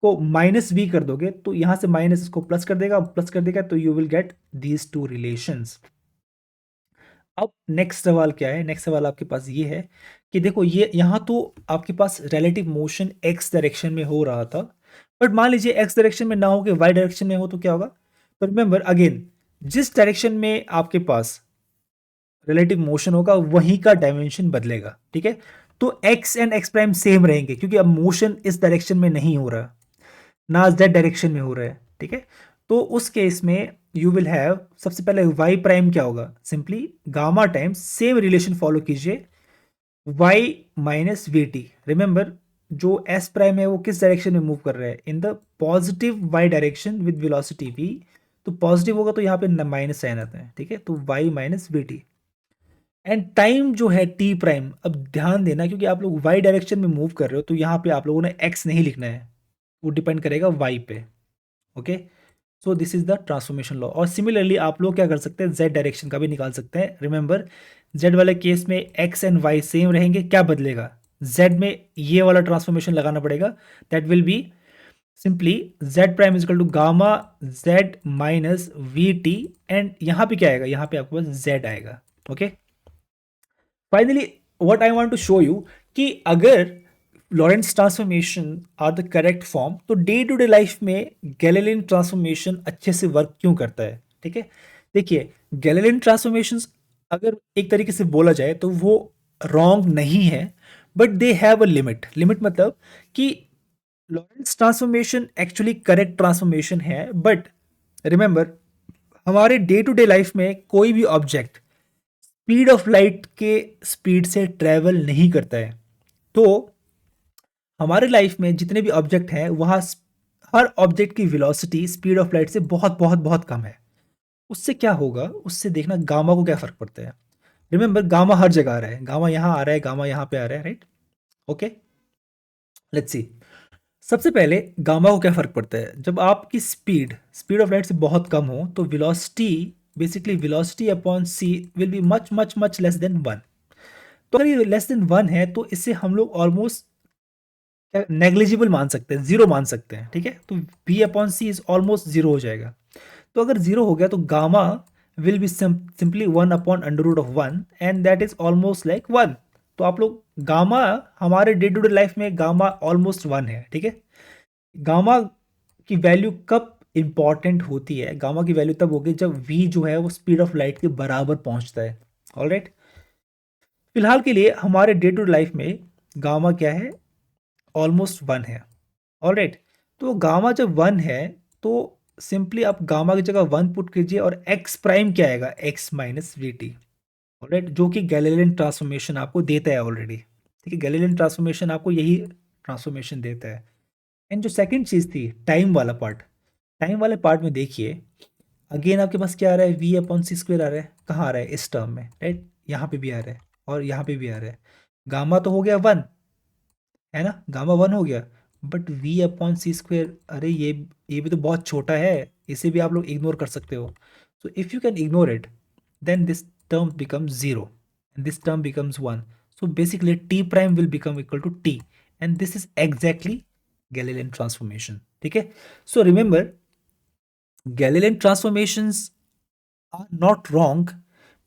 को माइनस वी कर दोगे तो यहां से माइनस इसको प्लस कर देगा, तो you will get these two relations. अब नेक्स्ट सवाल क्या है, नेक्स्ट सवाल आपके पास ये है कि देखो ये यहाँ तो आपके पास रिलेटिव मोशन एक्स डायरेक्शन में हो रहा था, बट मान लीजिए एक्स डायरेक्शन में ना हो के वाई डायरेक्शन में हो तो क्या होगा। तो रिमेंबर अगेन, जिस डायरेक्शन में आपके पास रिलेटिव मोशन होगा वहीं का डायमेंशन बदलेगा, ठीक है। तो x and ex prime same रहेंगे क्योंकि अब मोशन इस डायरेक्शन में नहीं हो रहा, ना जेड डायरेक्शन में हो रहा है, ठीक है। तो उस केस में यू विल हैव, सबसे पहले वाई प्राइम क्या होगा, simply gamma times same relation follow कीजिए, y minus v t. Remember जो एस प्राइम है वो किस डायरेक्शन में मूव कर रहा है, in the positive y direction with velocity v. तो पॉजिटिव होगा तो यहाँ पे माइनस साइन आता है, ठीक है। तो y minus v t and time जो है टी प्राइम। अब ध्यान देना क्योंकि आप लोग वाई डायरेक्शन में मूव कर रहे हो तो यहाँ पे आप लोगों ने एक्स नहीं लिखना है, वो डिपेंड करेगा वाई पे, okay. So this is the transformation law. और सिमिलरली आप लोग क्या कर सकते हैं, जेड डायरेक्शन का भी निकाल सकते हैं। रिमेंबर जेड वाले केस में एक्स एंड वाई सेम रहेंगे, क्या बदलेगा, जेड में ये वाला ट्रांसफॉर्मेशन लगाना पड़ेगा, that will be simply z prime is equal to gamma z minus v t. And यहाँ पे क्या आएगा, यहाँ पे आपके पास जेड आएगा, okay. Finally what I want to show you कि अगर Lorentz transformation are the correct form तो डे टू डे लाइफ में गैलीलियन ट्रांसफॉर्मेशन अच्छे से वर्क क्यों करता है, ठीक है। देखिए गैलीलियन ट्रांसफॉर्मेशन अगर एक तरीके से बोला जाए तो वो रॉन्ग नहीं है, but they have a limit. Limit मतलब कि Lorentz transformation actually correct transformation है, बट रिमेंबर हमारे डे टू डे लाइफ में कोई भी ऑब्जेक्ट स्पीड ऑफ लाइट के स्पीड से ट्रेवल नहीं करता है। तो हमारे लाइफ में जितने भी ऑब्जेक्ट हैं वहाँ हर ऑब्जेक्ट की वेलोसिटी स्पीड ऑफ लाइट से बहुत बहुत बहुत कम है। उससे क्या होगा, उससे देखना गामा को क्या फर्क पड़ता है। रिमेंबर गामा हर जगह आ रहा है, गामा यहाँ आ रहा है, गामा यहाँ पे आ रहा है, राइट, ओके। लेट्स सी, सबसे पहले गामा को क्या फर्क पड़ता है, जब आपकी स्पीड स्पीड ऑफ लाइट से बहुत कम हो तो velocity, basically velocity upon c will be much much much less than one. तो अगर ये लेस देन वन है तो इससे हम लोग ऑलमोस्ट नेग्लिजिबल मान सकते हैं, जीरो मान सकते हैं, ठीक है। तो v upon c is almost zero हो जाएगा। तो अगर जीरो हो गया तो gamma will be simply one upon under root of one and that is almost like one. तो आप लोग गामा, हमारे डे टू डे लाइफ में गामा ऑलमोस्ट वन है, ठीक है। गामा की वैल्यू कब इंपॉर्टेंट होती है, गामा की वैल्यू तब होगी जब v जो है वो स्पीड ऑफ लाइट के बराबर पहुंचता है, ऑलराइट। फिलहाल के लिए हमारे डे टू डे लाइफ में गामा क्या है, ऑलमोस्ट वन है, ऑलराइट। तो गामा जब वन है तो सिंपली आप गामा की जगह वन पुट कीजिए और एक्स प्राइम क्या आएगा, x minus v T, alright, जो कि गैलीलियन ट्रांसफॉर्मेशन आपको देता है ऑलरेडी, ठीक है। गैलीलियन ट्रांसफॉर्मेशन आपको यही ट्रांसफॉर्मेशन देता है। एंड जो सेकंड चीज़ थी टाइम वाला पार्ट, टाइम वाले पार्ट में देखिए अगेन आपके पास क्या आ रहा है, वी अपॉन सी स्क्वेयर आ रहा है, कहाँ आ रहा है, इस टर्म में, राइट, यहाँ पे भी आ रहा है और यहाँ पे भी आ रहा है। गामा तो हो गया वन, है ना, गामा वन हो गया, but v upon c square, अरे ये भी तो बहुत छोटा है, इसे भी आप लोग इग्नोर कर सकते हो। So if you can ignore it then this term becomes zero and this term becomes one. So basically t prime will become equal to t and this is exactly Galilean transformation, ठीक है। So remember Galilean transformations are not wrong,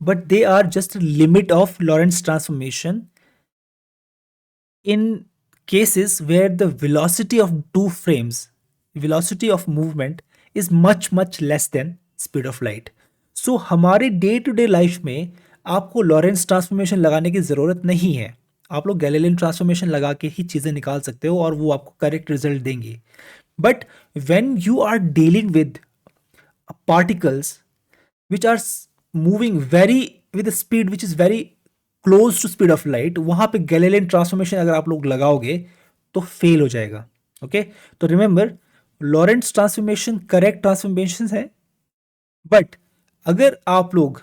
but they are just a limit of Lorentz transformation in cases where the velocity of two frames, velocity of movement is much much less than speed of light. So हमारे day to day life में आपको Lorentz transformation लगाने की ज़रूरत नहीं है, आप लोग गैलीलियन ट्रांसफॉर्मेशन लगा के ही चीज़ें निकाल सकते हो और वो आपको करेक्ट रिजल्ट देंगी। But when you are dealing with particles which are moving very with a speed which is very close to speed of light, वहां पे गैलीलियन ट्रांसफॉर्मेशन अगर आप लोग लगाओगे तो फेल हो जाएगा, ओके। तो remember Lorentz transformation correct transformation है, बट अगर आप लोग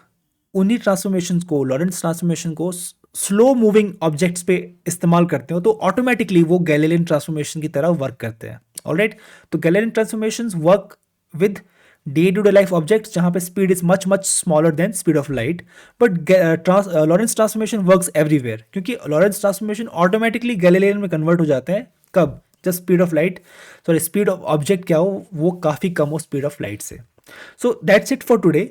उन्हीं ट्रांसफॉर्मेशन को, लॉरेंट्स ट्रांसफॉर्मेशन को स्लो मूविंग ऑब्जेक्ट्स पे इस्तेमाल करते हो तो ऑटोमेटिकली वो गैलीलियन ट्रांसफॉर्मेशन की तरह वर्क करते हैं, ऑलराइट। तो Galilean transformation work with day to day life objects जहां पे speed is much much smaller than speed of light, but Lorentz transformation works everywhere क्योंकि लॉरेंस ट्रांसफॉर्मेशन ऑटोमेटिकली गैलीलियन में convert हो जाते हैं, कब, जब speed of light, sorry speed of object क्या हो वो काफ़ी कम हो स्पीड ऑफ लाइट से। So that's it for today.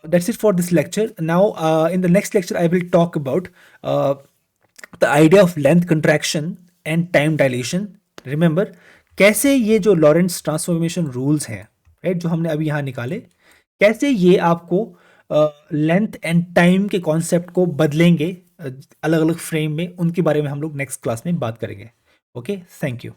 that's it for this lecture. Now, in the next lecture, I will talk about the idea of length contraction and time dilation. Remember, कैसे ये जो Lorentz transformation rules हैं, right, जो हमने अभी यहाँ निकाले, कैसे ये आपको लेंथ एंड टाइम के कॉन्सेप्ट को बदलेंगे अलग अलग फ्रेम में, उनके बारे में हम लोग नेक्स्ट क्लास में बात करेंगे. Okay, thank you.